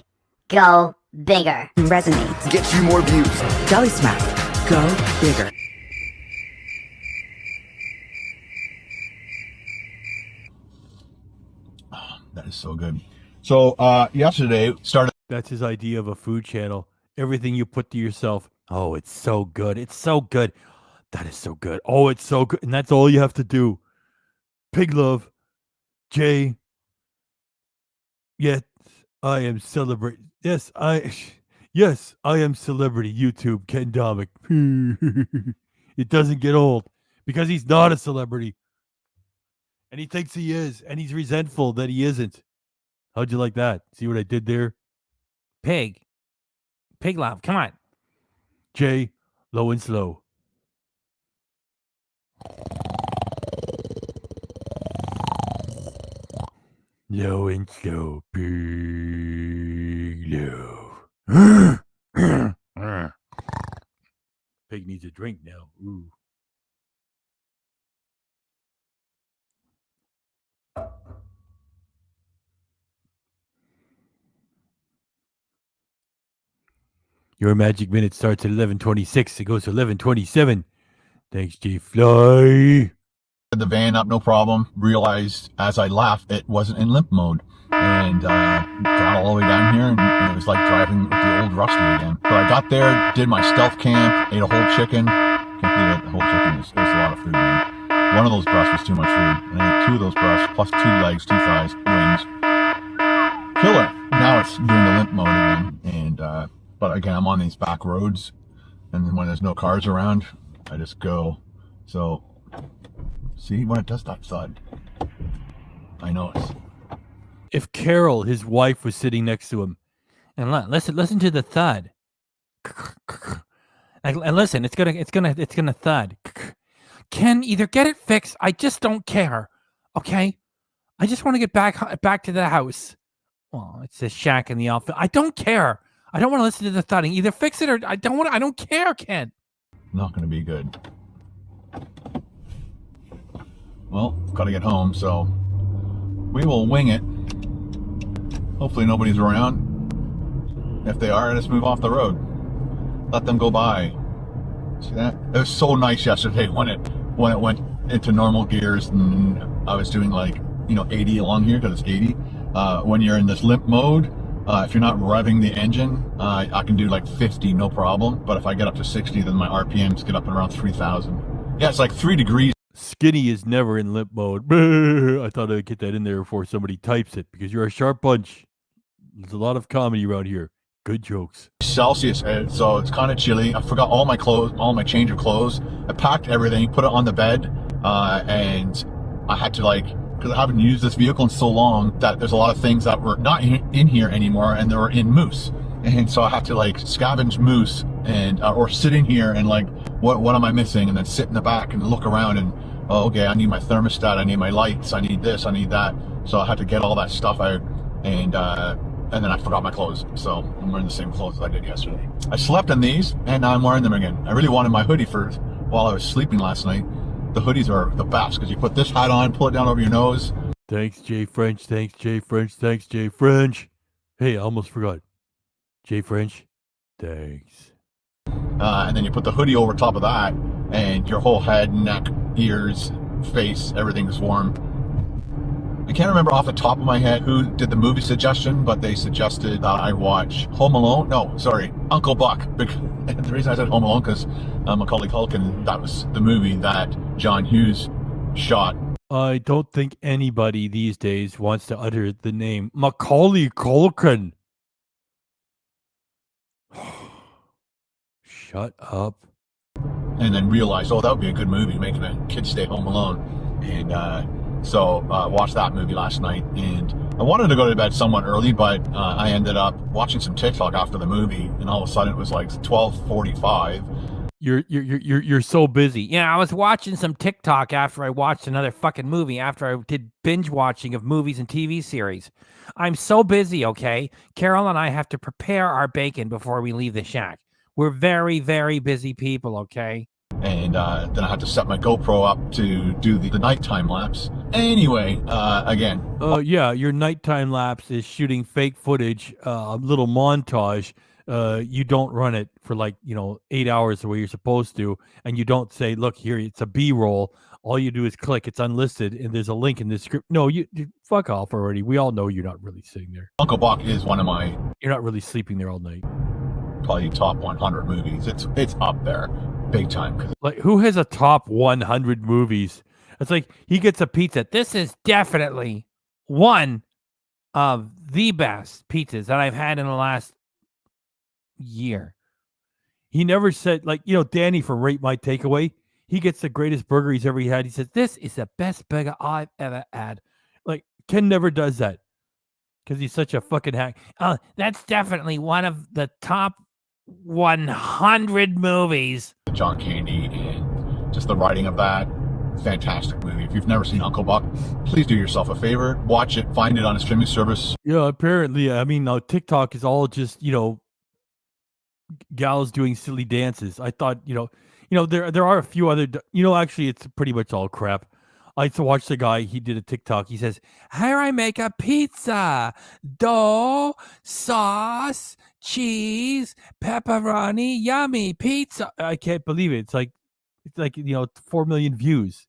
Go bigger. Resonates. Get you more views. Jelly Smack. Go bigger. That is so good. So yesterday started. That's his idea of a food channel. Everything you put to yourself. Oh, it's so good. It's so good. That is so good. Oh, it's so good. And that's all you have to do. Pig love. Jay. Yes, I am celebrity. Yes, I am celebrity YouTube Ken Domik. It doesn't get old because he's not a celebrity. And he thinks he is, and he's resentful that he isn't. How'd you like that? See what I did there? Pig love. Come on. Jay, low and slow. Low and slow. Big low. Pig needs a drink now. Ooh. Your magic minute starts at 11:26. It goes to 11:27. Thanks, J Fly. The van up, no problem. Realized as I left, it wasn't in limp mode. And got all the way down here, and it was like driving with the old Rusty again. So I got there, did my stealth camp, ate a whole chicken. Can't believe it, the whole chicken is a lot of food, man. One of those breasts was too much food. And I ate 2 of those breasts, plus 2 legs, 2 thighs, wings. Killer. Now it's doing the limp mode again. And but again, I'm on these back roads, and then when there's no cars around, I just go. So see when it does that thud. I know it's. If Carol, his wife, was sitting next to him, and listen to the thud. And listen, it's gonna thud. Ken, either get it fixed. I just don't care. Okay, I just want to get back to the house. Well, it's a shack in the outfit. I don't care. I don't want to listen to the thudding. Either fix it or I don't want. I don't care, Ken. Not going to be good. Well, got to get home, so we will wing it. Hopefully nobody's around. If they are, let's move off the road. Let them go by. See that? It was so nice yesterday when it went into normal gears and I was doing 80 along here because it's 80. When you're in this limp mode, if you're not revving the engine, I can do 50 no problem. But if I get up to 60, then my RPMs get up at around 3,000. Yeah, it's 3 degrees. Skinny is never in limp mode. I thought I'd get that in there before somebody types it because you're a sharp bunch. There's a lot of comedy around here. Good jokes. Celsius, so it's kind of chilly. I forgot all my clothes, all my change of clothes. I packed everything, put it on the bed, and I had to because I haven't used this vehicle in so long that there's a lot of things that were not in here anymore and they were in Moose. And so I have to scavenge Moose and or sit in here and what am I missing, and then sit in the back and look around and okay, I need my thermostat, I need my lights, I need this, I need that. So I had to get all that stuff out, and then I forgot my clothes, so I'm wearing the same clothes as I did yesterday. I slept in these and now I'm wearing them again. I really wanted my hoodie while I was sleeping last night. The hoodies are the best because you put this hat on, pull it down over your nose. Thanks, Jay French. Thanks, Jay French. Thanks, Jay French. Hey, I almost forgot. Jay French, thanks. And then you put the hoodie over top of that, and your whole head, neck, ears, face, everything is warm. I can't remember off the top of my head who did the movie suggestion, but they suggested that I watch Home Alone. No, sorry, Uncle Buck. The reason I said Home Alone because Macaulay Culkin, that was the movie that John Hughes shot. I don't think anybody these days wants to utter the name Macaulay Culkin. Shut up. And then realized, that would be a good movie, making a kid stay home alone. And so watched that movie last night. And I wanted to go to bed somewhat early, but I ended up watching some TikTok after the movie. And all of a sudden it was 12:45. You're so busy. Yeah, I was watching some TikTok after I watched another fucking movie, after I did binge watching of movies and TV series. I'm so busy, okay? Carol and I have to prepare our bacon before we leave the shack. We're very, very busy people, okay? And then I had to set my GoPro up to do the nighttime lapse. Anyway, again. Yeah, your nighttime lapse is shooting fake footage, a little montage. You don't run it for 8 hours the way you're supposed to, and you don't say, look here, it's a B-roll. All you do is click, it's unlisted, and there's a link in the script. No, you fuck off already. We all know you're not really sitting there. Uncle Buck is one of my... You're not really sleeping there all night. Probably top 100 movies. It's up there, big time. Who has a top 100 movies? It's he gets a pizza. This is definitely one of the best pizzas that I've had in the last year. He never said, Danny from Rate My Takeaway, he gets the greatest burger he's ever had. He says, this is the best burger I've ever had. Ken never does that because he's such a fucking hack. That's definitely one of the top 100 movies. John Candy and just the writing of that. Fantastic movie. If you've never seen Uncle Buck, please do yourself a favor. Watch it. Find it on a streaming service. Yeah, apparently. I mean, TikTok is all just, gals doing silly dances. I thought, there are a few other, actually it's pretty much all crap. I used to watch the guy, he did a TikTok. He says, here I make a pizza, dough, sauce, cheese, pepperoni, yummy pizza. I can't believe it. It's 4 million views.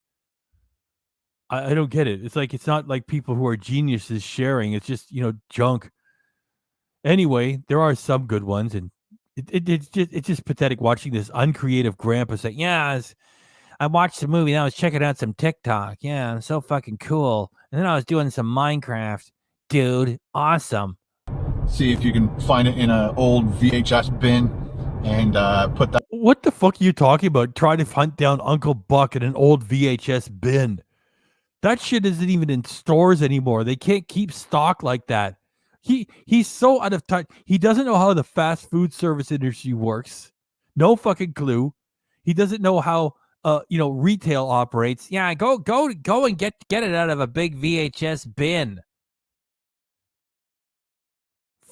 I don't get it. It's not like people who are geniuses sharing. It's just, junk. Anyway, there are some good ones, and it's just pathetic watching this uncreative grandpa say, I watched the movie, and I was checking out some TikTok. Yeah, I'm so fucking cool. And then I was doing some Minecraft. Dude, awesome. See if you can find it in an old VHS bin and put that. What the fuck are you talking about? Trying to hunt down Uncle Buck in an old VHS bin. That shit isn't even in stores anymore. They can't keep stock like that. He's so out of touch. He doesn't know how the fast food service industry works. No fucking clue. He doesn't know how retail operates. Yeah, go and get it out of a big VHS bin.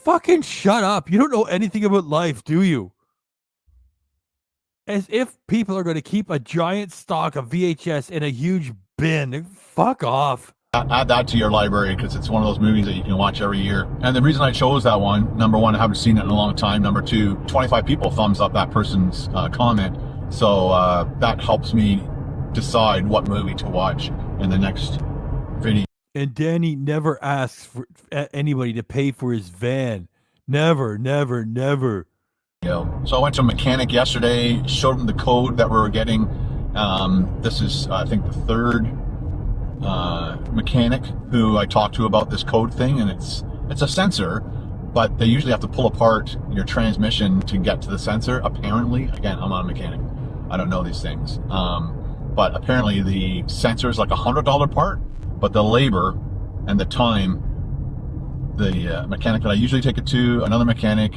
Fucking shut up. You don't know anything about life, do you? As if people are going to keep a giant stock of VHS in a huge bin. Fuck off. Add that to your library because it's one of those movies that you can watch every year. And the reason I chose that one, number one, I haven't seen it in a long time. Number two, 25 people thumbs up that person's comment. So that helps me decide what movie to watch in the next video. And Danny never asks for anybody to pay for his van. Never, never, never. So I went to a mechanic yesterday, showed him the code that we were getting. This is, I think, the third mechanic who I talked to about this code thing, and it's a sensor, but they usually have to pull apart your transmission to get to the sensor. Apparently, again, I'm not a mechanic. I don't know these things. But apparently the sensor is like $100 part, but the labor and the time, the mechanic that I usually take it to, another mechanic,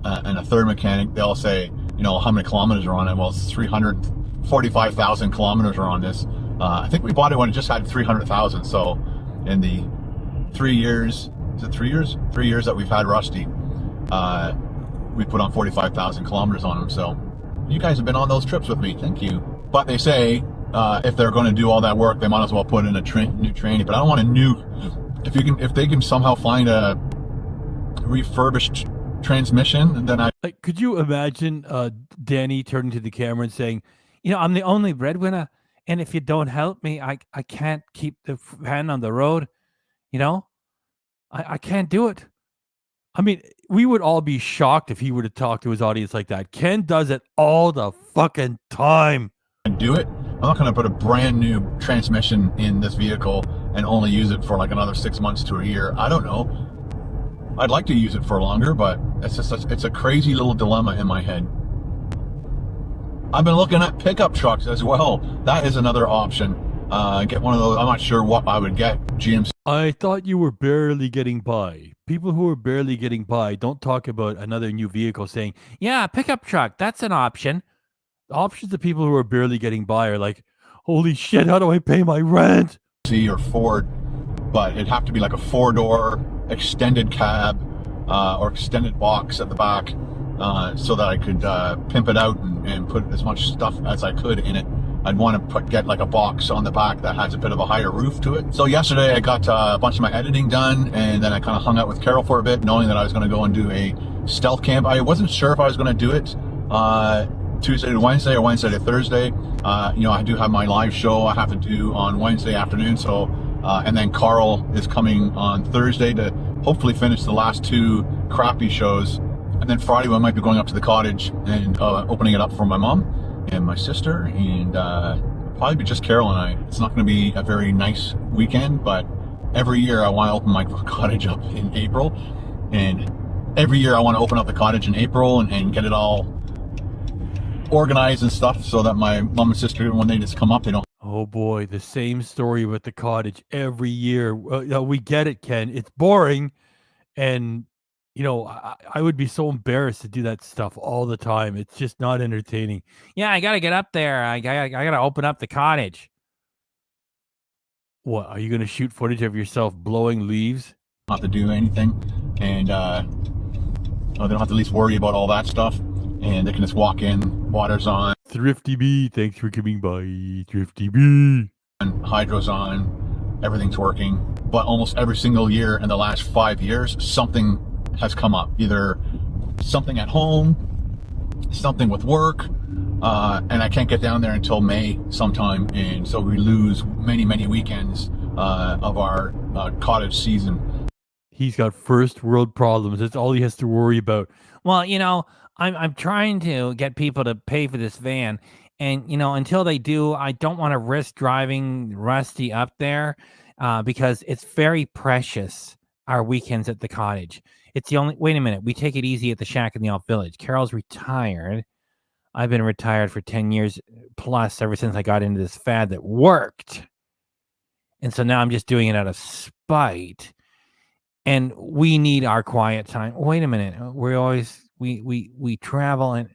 and a third mechanic, they all say, how many kilometers are on it? Well, it's 345,000 kilometers are on this. I think we bought it when it just had 300,000. So in the 3 years, is it 3 years? 3 years that we've had Rusty, we put on 45,000 kilometers on them. So you guys have been on those trips with me. Thank you. But they say, if they're going to do all that work, they might as well put in a new tranny. But I don't want a new, if they can somehow find a refurbished transmission, then could you imagine Danny turning to the camera and saying, I'm the only breadwinner, and if you don't help me, I can't keep the van on the road. I can't do it. I mean, we would all be shocked if he were to talk to his audience like that. Ken does it all the fucking time. Do it. I'm not going to put a brand new transmission in this vehicle and only use it for like another 6 months to a year. I don't know. I'd like to use it for longer, but it's a crazy little dilemma in my head. I've been looking at pickup trucks as well. That is another option. Get one of those. I'm not sure what I would get. GMC. I thought you were barely getting by. People who are barely getting by don't talk about another new vehicle saying, yeah, pickup truck, that's an option. The options of people who are barely getting by are like, holy shit, how do I pay my rent? Or Ford, but it'd have to be like a 4-door extended cab or extended box at the back so that I could pimp it out and put as much stuff as I could in it. I'd want to get like a box on the back that has a bit of a higher roof to it. So yesterday I got a bunch of my editing done, and then I kind of hung out with Carol for a bit, knowing that I was going to go and do a stealth camp. I wasn't sure if I was going to do it Tuesday to Wednesday or Wednesday to Thursday. I do have my live show I have to do on Wednesday afternoon, so and then Carl is coming on Thursday to hopefully finish the last 2 crappy shows, and then Friday I might be going up to the cottage and opening it up for my mom and my sister, and probably be just Carol and I. It's not going to be a very nice weekend, but every year I want to open my cottage up in April, and every year I want to open up the cottage in April and get it all organized and stuff so that my mom and sister, when they just come up, they don't. Oh boy, the same story with the cottage every year. We get it, Ken. It's boring, and I would be so embarrassed to do that stuff all the time. It's just not entertaining. Yeah, I gotta get up there. I gotta open up the cottage. What, are you gonna shoot footage of yourself blowing leaves? Not to do anything, and they don't have to at least worry about all that stuff, and they can just walk in, water's on. Thrifty B, thanks for coming by. Thrifty B. And hydro's on, everything's working. But almost every single year in the last 5 years, something has come up. Either something at home, something with work, and I can't get down there until May sometime, and so we lose many, many weekends of our cottage season. He's got first world problems. That's all he has to worry about. Well, I'm trying to get people to pay for this van, and until they do, I don't want to risk driving Rusty up there because it's very precious, our weekends at the cottage. It's the only. Wait a minute, we take it easy at the shack in the Elk Village. Carol's retired. I've been retired for 10 years plus, ever since I got into this fad that worked. And so now I'm just doing it out of spite. And we need our quiet time. Wait a minute. We always we travel and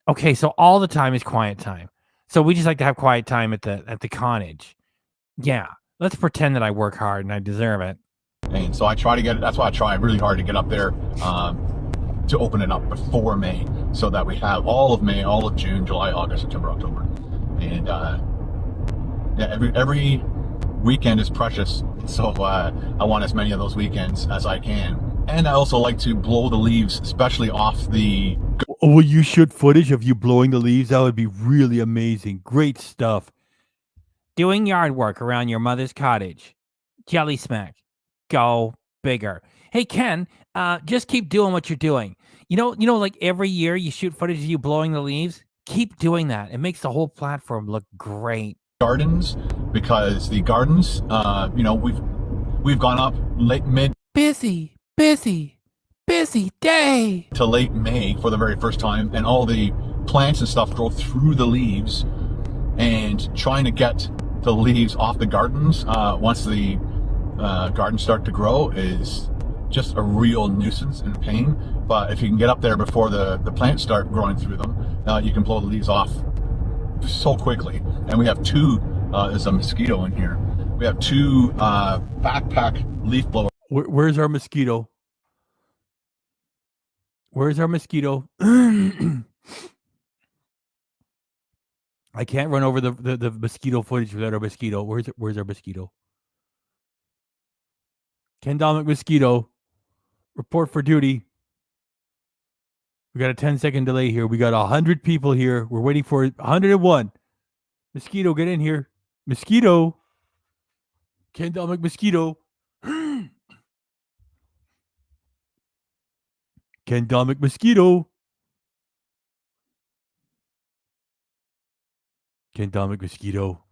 okay, so all the time is quiet time. So we just like to have quiet time at the cottage. Yeah. Let's pretend that I work hard and I deserve it. And so I try to that's why I try really hard to get up there to open it up before May, so that we have all of May, all of June, July, August, September, October. And yeah, every weekend is precious. So I want as many of those weekends as I can. And I also like to blow the leaves, especially off the... Will you shoot footage of you blowing the leaves? That would be really amazing. Great stuff. Doing yard work around your mother's cottage. Jelly smack. Go bigger. Hey, Ken, just keep doing what you're doing. You know, like every year you shoot footage of you blowing the leaves. Keep doing that. It makes the whole platform look great. Gardens, because the gardens, you know, we've gone up mid busy day to late May for the very first time, and all the plants and stuff grow through the leaves, and trying to get the leaves off the gardens once the gardens start to grow is just a real nuisance and pain. But if you can get up there before the plants start growing through them, you can blow the leaves off so quickly. And we have two, there's a mosquito in here. We have two backpack leaf blowers. Where's our mosquito? Where's our mosquito? I can't run over the mosquito footage without our mosquito. Where's our mosquito? Ken Domik mosquito. Report for duty. We got a 10-second delay here. We got 100 people here. We're waiting for 101. Mosquito, get in here. Mosquito. Ken Domik mosquito. Ken Domik mosquito. Ken Domik mosquito.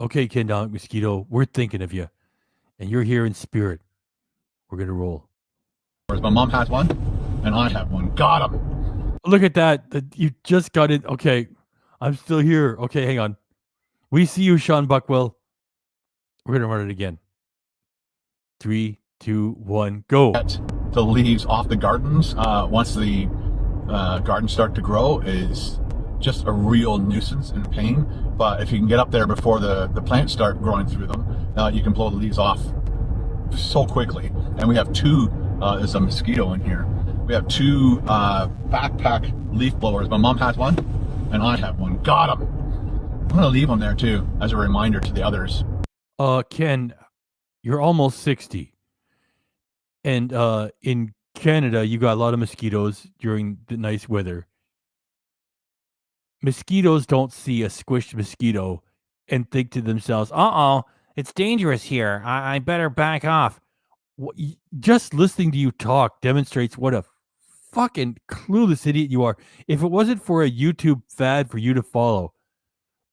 Okay, Ken Domik mosquito. We're thinking of you. And you're here in spirit. We're going to roll. My mom has one, and I have one. Got him. Look at that. You just got it. Okay. I'm still here. Okay, hang on. We see you, Sean Buckwell. We're going to run it again. 3, 2, 1, go. Get the leaves off the gardens once the gardens start to grow is just a real nuisance and pain. But if you can get up there before the plants start growing through them, you can blow the leaves off so quickly. And we have two, there's a mosquito in here. We have two backpack leaf blowers. My mom has one, and I have one. Got him. I'm going to leave them there too, as a reminder to the others. Ken, you're almost 60. And in Canada, you got a lot of mosquitoes during the nice weather. Mosquitoes don't see a squished mosquito and think to themselves, it's dangerous here. I better back off. Just listening to you talk demonstrates what a fucking clueless idiot you are. If it wasn't for a YouTube fad for you to follow,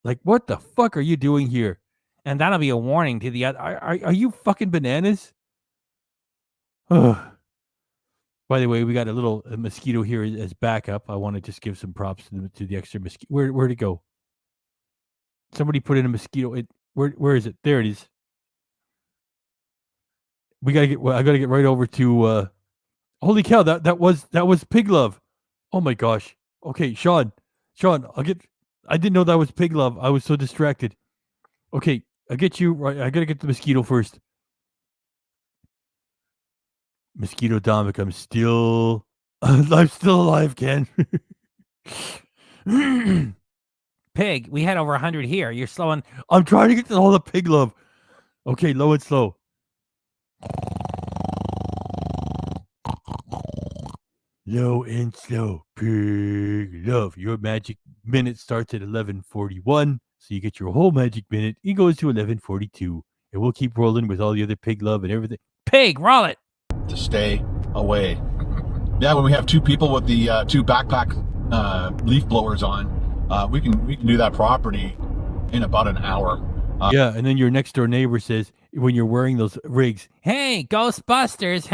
like, what the fuck are you doing here? And that'll be a warning to the other. Are you fucking bananas? By the way, we got a little mosquito here as backup. I want to just give some props to the extra mosquito. Where'd it go? Somebody put in a mosquito. Where is it? There it is. I gotta get right over to. Holy cow! That was Pig Love. Oh my gosh. Okay, Sean, I didn't know that was Pig Love. I was so distracted. Okay, I'll get you right. I gotta get the mosquito first. Mosquito Domik, I'm still alive, Ken. Pig, we had over 100 here. You're slowing. I'm trying to get to all the Pig Love. Okay, low and slow. Low and slow. Pig Love. Your magic minute starts at 11:41. So you get your whole magic minute. It goes to 11:42. And we'll keep rolling with all the other Pig Love and everything. Pig, roll it. To stay away. Yeah, when we have two people with the two backpack leaf blowers on, we can do that property in about an hour. Yeah, and then your next door neighbor says, when you're wearing those rigs, hey, Ghostbusters.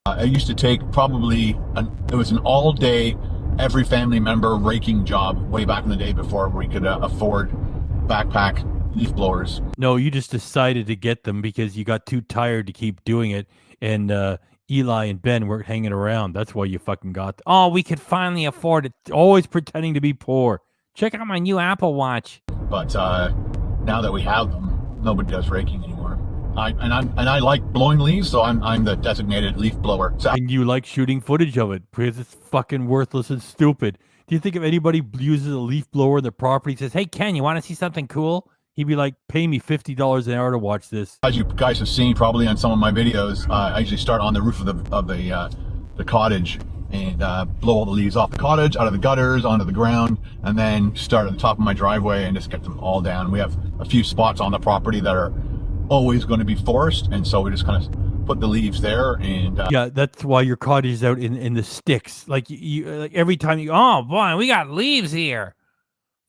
It used to take probably it was an all day every family member raking job way back in the day before we could afford backpack leaf blowers. No, you just decided to get them because you got too tired to keep doing it, and Eli and Ben weren't hanging around. That's why you fucking got them. Oh, we could finally afford it. Always pretending to be poor. Check out my new Apple Watch. But now that we have them, nobody does raking anymore. I like blowing leaves, so I'm the designated leaf blower. So And you like shooting footage of it because it's fucking worthless and stupid. Do you think if anybody uses a leaf blower in their property, says, "Hey Ken, you want to see something cool?" He'd be like, "Pay me $50 an hour to watch this." as you guys have seen probably on some of my videos, I usually start on the roof of the cottage and blow all the leaves off the cottage, out of the gutters, onto the ground, and then start at the top of my driveway and just get them all down. We have a few spots on the property that are always going to be forest, and so we just kind of put the leaves there. And Yeah, that's why your cottage is out in the sticks. Like you like every time you, oh boy, we got leaves here.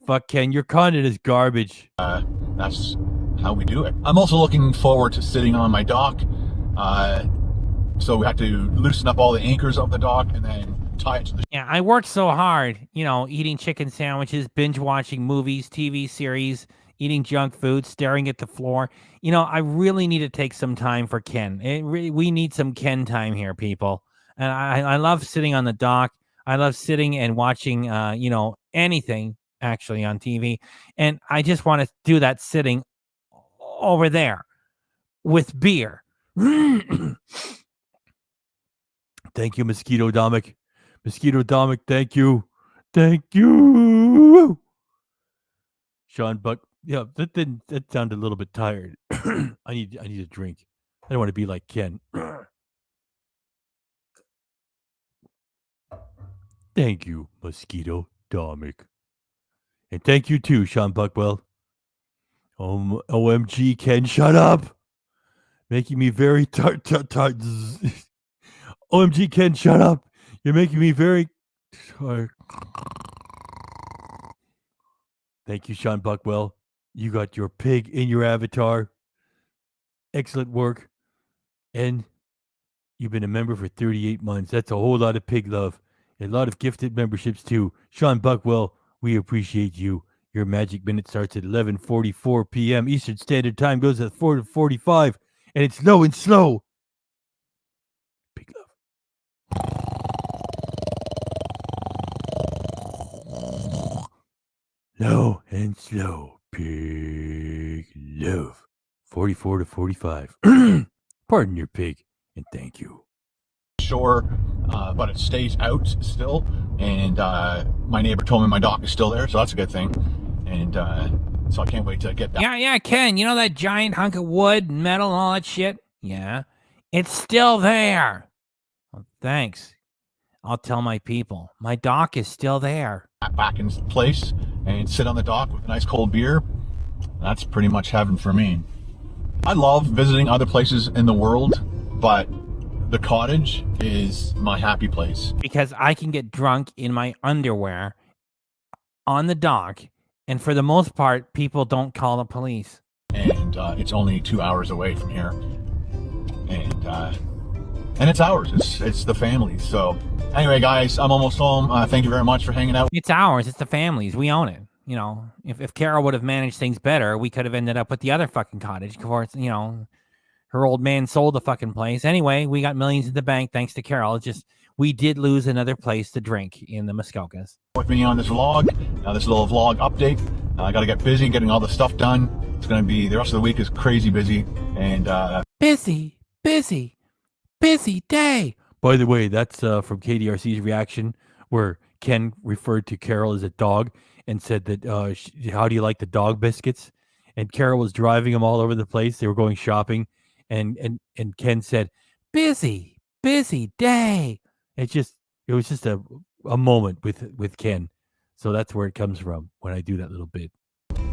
Fuck Ken, your content is garbage. that's how we do it. I'm also looking forward to sitting on my dock. So we have to loosen up all the anchors of the dock and then tie it to the... Yeah, I worked so hard, eating chicken sandwiches, binge watching movies, TV series, eating junk food, staring at the floor. I really need to take some time for Ken. We need some Ken time here, people. And I love sitting on the dock. I love sitting and watching, anything actually on TV. And I just want to do that sitting over there with beer. Thank you, Mosquito Domik. Mosquito Domik, thank you. Thank you. Sean Buck. Yeah, that sounded a little bit tired. I need a drink. I don't want to be like Ken. Thank you, Mosquito Domik. And thank you too, Sean Buckwell. OMG, Ken, shut up. Making me very OMG, Ken, shut up. You're making me very tired. Thank you, Sean Buckwell. You got your pig in your avatar. Excellent work. And you've been a member for 38 months. That's a whole lot of pig love. A lot of gifted memberships too. Sean Buckwell, we appreciate you. Your magic minute starts at 11:44 p.m. Eastern Standard Time, goes at 4:45, and it's low and slow. Pig love. Low and slow. Pig love. 44 to 45. Pardon your pig, and thank you. shore, but it stays out still. And my neighbor told me my dock is still there, so that's a good thing. And so I can't wait to get that. Yeah, Ken, you know that giant hunk of wood and metal and all that shit? Yeah, it's still there. Well, thanks. I'll tell my people. My dock is still there. Back in place and sit on the dock with a nice cold beer. That's pretty much heaven for me. I love visiting other places in the world, but the cottage is my happy place. Because I can get drunk in my underwear on the dock, and for the most part, people don't call the police. And it's only 2 hours away from here. And it's ours. It's the family. So anyway, guys, I'm almost home. Thank you very much for hanging out. It's ours. It's the family's. We own it. You know, if Carol would have managed things better, we could have ended up with the other fucking cottage. Of course, you know, her old man sold the fucking place. Anyway, we got millions in the bank thanks to Carol. It's just, we did lose another place to drink in the Muskokas. With me on this vlog, this little vlog update. I got to get busy getting all the stuff done. It's going to be, the rest of the week is crazy busy. And busy day. By the way, that's from KDRC's reaction, where Ken referred to Carol as a dog and said that, how do you like the dog biscuits? And Carol was driving them all over the place. They were going shopping. And Ken said, busy day. It was just a moment with Ken. So that's where it comes from when I do that little bit.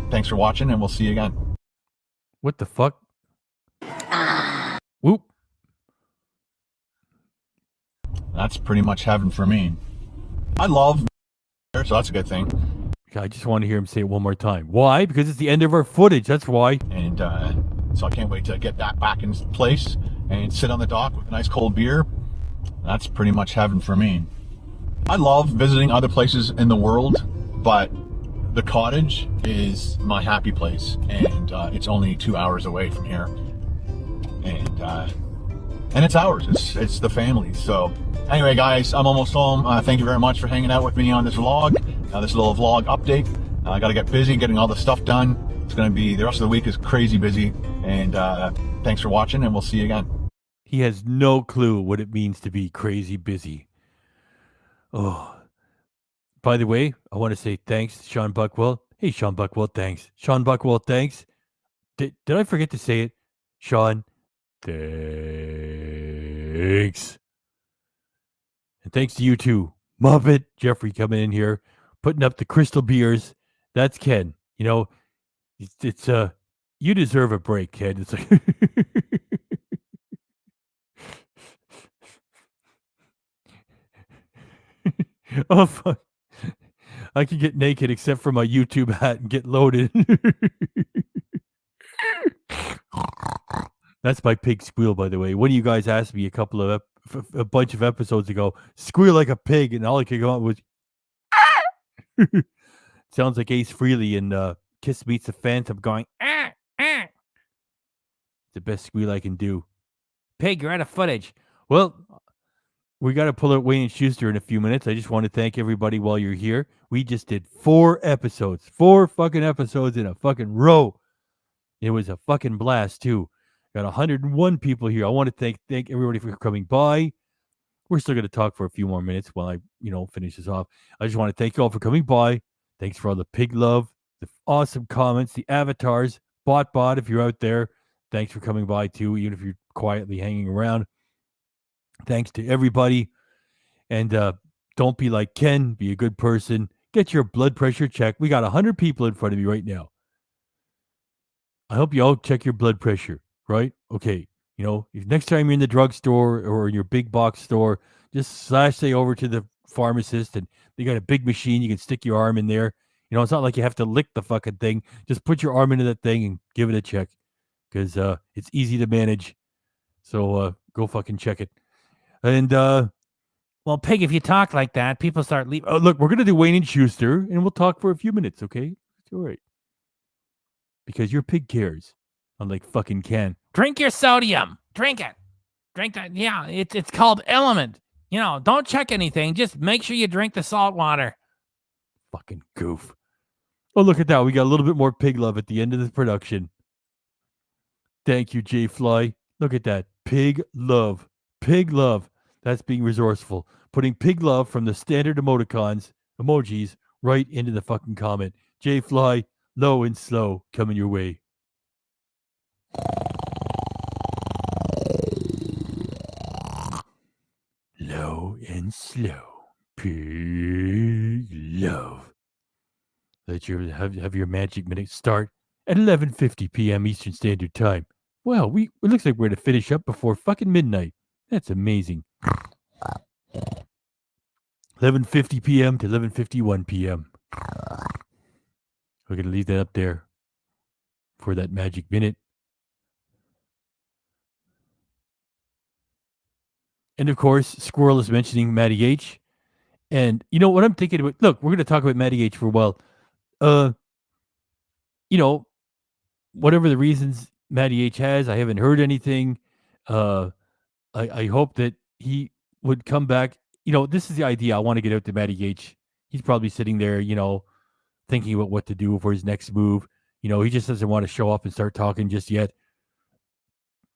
Thanks for watching, and we'll see you again. What the fuck? Whoop. That's pretty much heaven for me. I love, so that's a good thing. I just want to hear him say it one more time. Why? Because it's the end of our footage. That's why. And so I can't wait to get that back in place and sit on the dock with a nice cold beer. That's pretty much heaven for me. I love visiting other places in the world, but the cottage is my happy place, and it's only 2 hours away from here, and it's ours. It's the family. So anyway, guys, I'm almost home. Thank you very much for hanging out with me on this vlog, this little vlog update. I got to get busy getting all the stuff done. It's going to be, the rest of the week is crazy busy, and thanks for watching, and we'll see you again. He has no clue what it means to be crazy busy. Oh, by the way, I want to say thanks to Sean Buckwell. Hey, Sean Buckwell, thanks. Sean Buckwell, thanks. Did I forget to say it? Sean, thanks. And thanks to you too, Muppet Jeffrey, coming in here, putting up the crystal beers. That's Ken. You know, it's you deserve a break, Ken. It's like oh fuck. I can get naked except for my YouTube hat and get loaded. That's my pig squeal, by the way. One of you guys asked me a bunch of episodes ago, squeal like a pig, and all I could go on was sounds like Ace Frehley in Kiss Meets the Phantom going It's the best squeal I can do. Pig, you're out of footage. Well, we got to pull out Wayne and Schuster in a few minutes. I just want to thank everybody while you're here. We just did 4 fucking episodes in a fucking row. It was a fucking blast too. Got 101 people here. I want to thank everybody for coming by. We're still going to talk for a few more minutes while I, finish this off. I just want to thank you all for coming by. Thanks for all the pig love, the awesome comments, the avatars, bot, if you're out there. Thanks for coming by too, even if you're quietly hanging around. Thanks to everybody. And don't be like Ken. Be a good person. Get your blood pressure checked. We got 100 people in front of me right now. I hope you all check your blood pressure, right? Okay. If next time you're in the drugstore or in your big box store, just say over to the pharmacist, and they got a big machine. You can stick your arm in there. It's not like you have to lick the fucking thing. Just put your arm into that thing and give it a check, because it's easy to manage. So go fucking check it. And well, Pig, if you talk like that, people start leaving. Oh, look, we're gonna do Wayne and Schuster, and we'll talk for a few minutes, okay? It's all right. Because your pig cares, unlike fucking Ken. Drink your sodium. Drink it. Drink that. Yeah, it's called Element. Don't check anything. Just make sure you drink the salt water. Fucking goof. Oh, look at that. We got a little bit more pig love at the end of the production. Thank you, J Fly. Look at that. Pig love. Pig love. That's being resourceful. Putting pig love from the standard emojis, right into the fucking comment. J Fly, low and slow, coming your way. Low and slow. Pig love. Let your have your magic minute start at 11:50 p.m. Eastern Standard Time. Well, it looks like we're going to finish up before fucking midnight. That's amazing. 11:50 p.m. to 11:51 p.m. We're going to leave that up there for that magic minute. And of course, Squirrel is mentioning Matty H. And you know what I'm thinking about? Look, we're going to talk about Matty H for a while. Whatever the reasons Matty H has, I haven't heard anything. I hope that he would come back. This is the idea. I want to get out to Matty H. He's probably sitting there, thinking about what to do for his next move. He just doesn't want to show up and start talking just yet.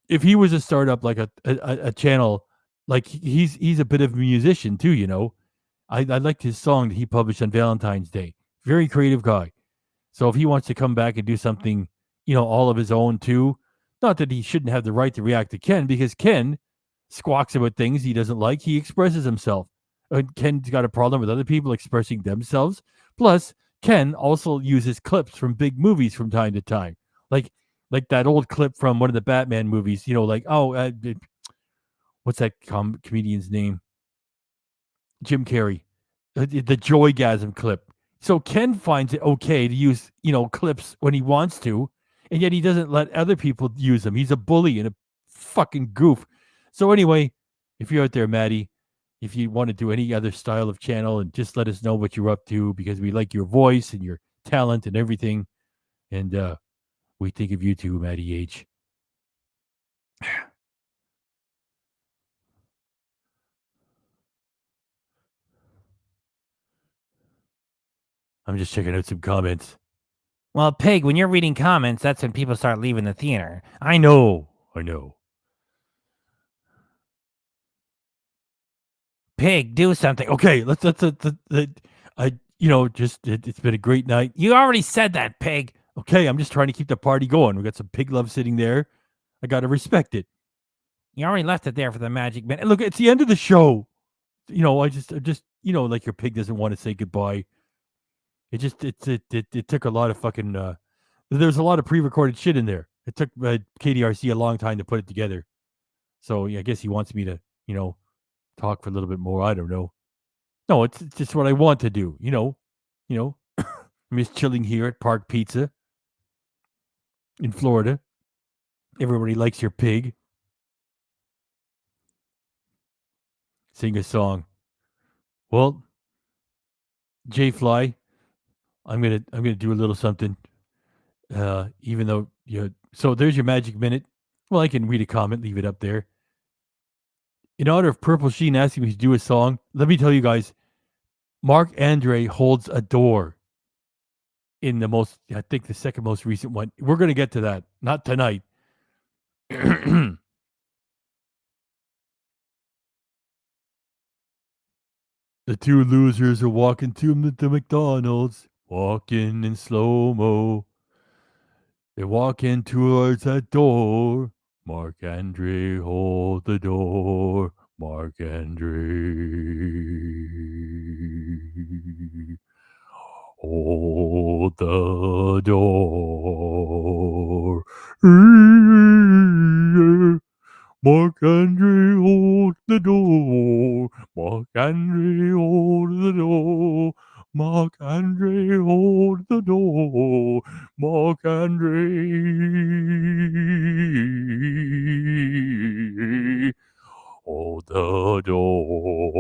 If he was a startup like a channel, like he's a bit of a musician too, I liked his song that he published on Valentine's Day. Very creative guy. So if he wants to come back and do something, all of his own too, not that he shouldn't have the right to react to Ken, because Ken squawks about things he doesn't like. He expresses himself. Ken's got a problem with other people expressing themselves. Plus, Ken also uses clips from big movies from time to time, like that old clip from one of the Batman movies. What's that comedian's name? Jim Carrey, the Joygasm clip. So Ken finds it okay to use, clips when he wants to, and yet he doesn't let other people use them. He's a bully and a fucking goof. So anyway, if you're out there, Maddie, if you want to do any other style of channel, and just let us know what you're up to, because we like your voice and your talent and everything. And we think of you too, Matty H. I'm just checking out some comments. Well, Pig, when you're reading comments, that's when people start leaving the theater. I know. Pig, do something. Okay, let's it's been a great night. You already said that, Pig. Okay, I'm just trying to keep the party going. We got some pig love sitting there. I got to respect it. You already left it there for the magic minute. Look, it's the end of the show. I just like your pig doesn't want to say goodbye. It took a lot of fucking there's a lot of pre-recorded shit in there. It took KDRC a long time to put it together. So yeah, I guess he wants me to, talk for a little bit more. I don't know. No, it's just what I want to do. I'm just chilling here at Park Pizza in Florida. Everybody likes your pig. Sing a song. Well, J Fly, I'm gonna do a little something. Even though so there's your magic minute. Well, I can read a comment, leave it up there. In honor of Purple Sheen asking me to do a song, let me tell you guys, Mark Andre holds a door in I think the second most recent one. We're going to get to that. Not tonight. The two losers are walking to the McDonald's, walking in slow-mo. They're walking towards that door. Mark Andre, hold the door. Mark Andre, hold the door. Mark Andre, hold the door. Mark Andre, hold the door. Mark Andre, hold the door. Mark Andre, hold the door.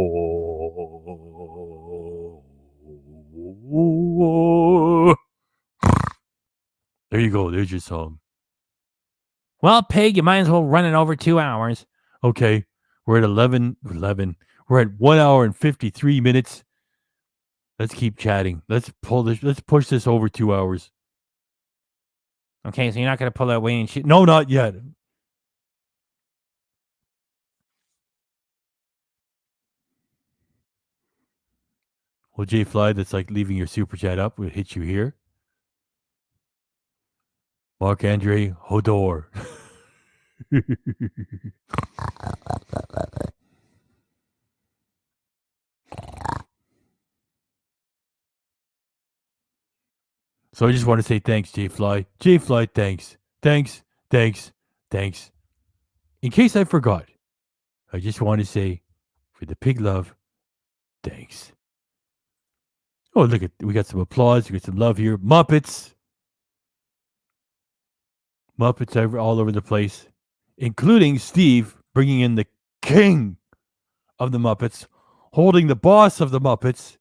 There you go. There's your song. Well, Pig, you might as well run it over 2 hours. Okay. We're at 11. We're at 1 hour and 53 minutes. Let's keep chatting. Let's push this over 2 hours. Okay, so you're not going to pull that Wayne shit? No, not yet. Well, J Fly, that's like leaving your super chat up. We'll hit you here. Mark Andre Hodor. So I just want to say thanks, J Fly. J Fly, thanks. Thanks. In case I forgot, I just want to say, for the pig love, thanks. Oh, look we got some applause. We got some love here. Muppets all over the place, including Steve bringing in the king of the Muppets, holding the boss of the Muppets.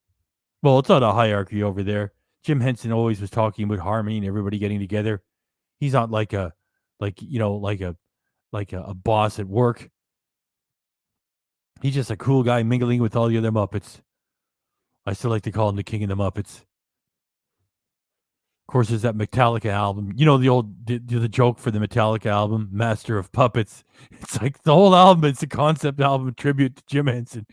Well, it's not a hierarchy over there. Jim Henson always was talking about harmony and everybody getting together. He's not like a boss at work. He's just a cool guy mingling with all the other Muppets. I still like to call him the king of the Muppets. Of course, there's that Metallica album. You know the joke for the Metallica album, Master of Puppets. It's like the whole album. It's a concept album tribute to Jim Henson.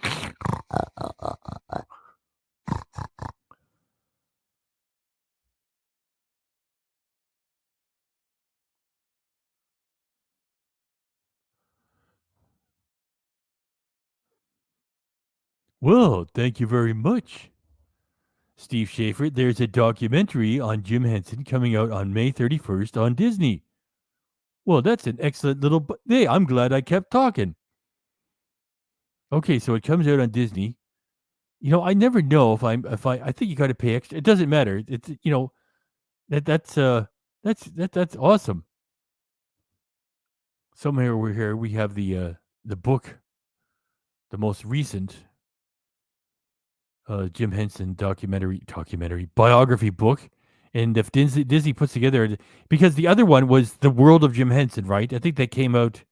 Well, thank you very much, Steve Schaefer. There's a documentary on Jim Henson coming out on May 31st on Disney. Well, that's an excellent little. Hey, I'm glad I kept talking. Okay, so it comes out on Disney. I never know if I think you got to pay extra. It doesn't matter. It's that's awesome. Somewhere over here we have the book, the most recent Jim Henson documentary biography book. And if Disney puts together, because the other one was The World of Jim Henson, right? I think that came out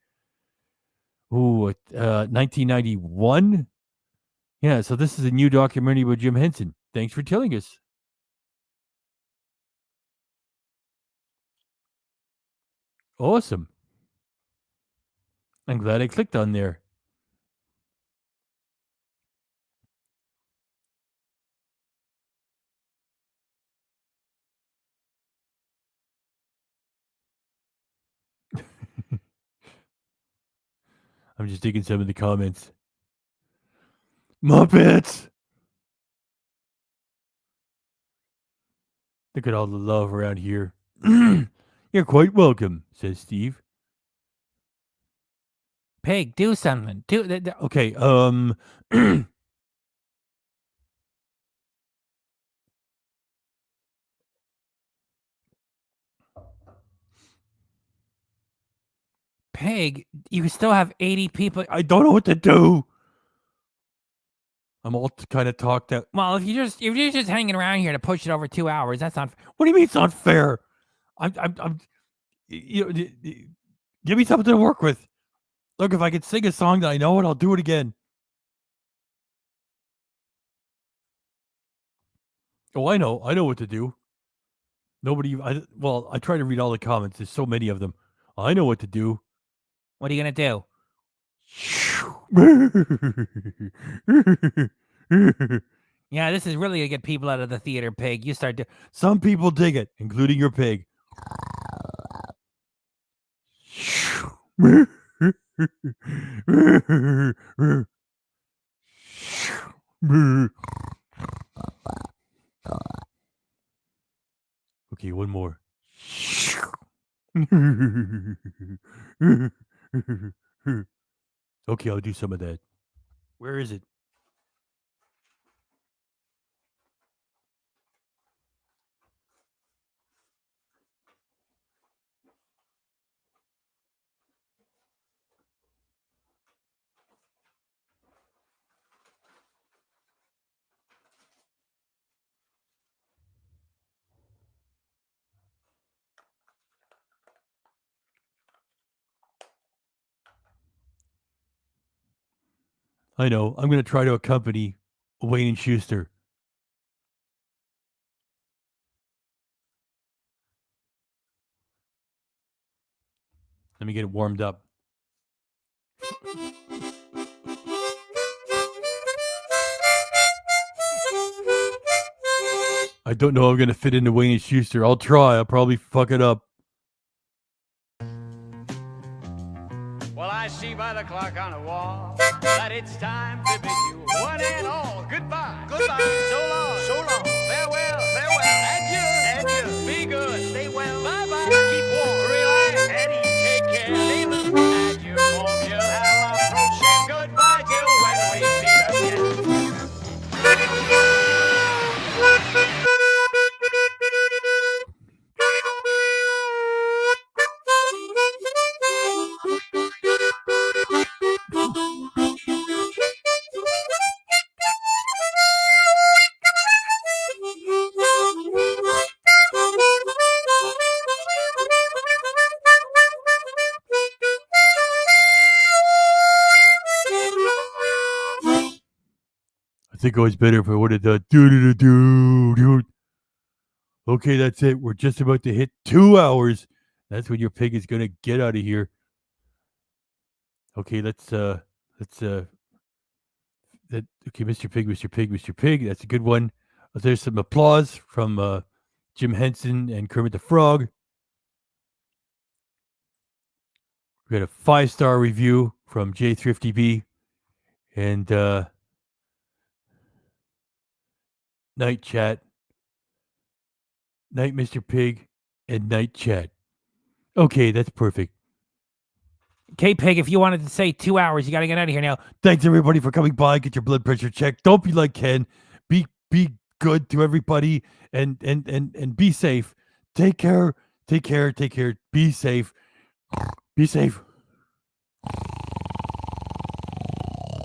1991. Yeah, so this is a new documentary about Jim Henson. Thanks for telling us. Awesome. I'm glad I clicked on there. I'm just digging some of the comments. Muppets! Look at all the love around here. You're quite welcome, says Steve. Pig, do something. Okay, Pig, you still have 80 people. I don't know what to do. I'm all kind of talked out. Well, if you're just hanging around here to push it over 2 hours, that's not. What do you mean it's not fair? I'm give me something to work with. Look, if I can sing a song that I know it, I'll do it again. Oh, I know what to do. I try to read all the comments. There's so many of them. I know what to do. What are you gonna do? Yeah, this is really gonna get people out of the theater, Pig. You start to. Some people dig it, including your pig. Okay, one more. Okay, I'll do some of that. Where is it? I know. I'm going to try to accompany Wayne and Schuster. Let me get it warmed up. I don't know how I'm going to fit into Wayne and Schuster. I'll try. I'll probably fuck it up. Well, I see by the clock on the wall that it's time to bid you one and all goodbye. Goodbye. So long. So long. Farewell. Farewell. Adieu. Adieu. Be good. Stay well. Bye-bye. Keep warm. Relax. Eddie, take care. Leave us. Adieu. Home. You'll have approaching goodbye till when we meet again. I think it was better if I would have done do. Okay, that's it. We're just about to hit 2 hours. That's when your pig is gonna get out of here. Okay, okay, Mr. Pig. That's a good one. There's some applause from Jim Henson and Kermit the Frog. We got a 5-star review from J Thrifty B and Night Chat. Night Mr. Pig and Night Chat. Okay, that's perfect. Okay, Pig, if you wanted to say 2 hours, you got to get out of here now. Thanks everybody for coming by. Get your blood pressure checked. Don't be like Ken. Be good to everybody and be safe. Take care. Be safe. Be safe.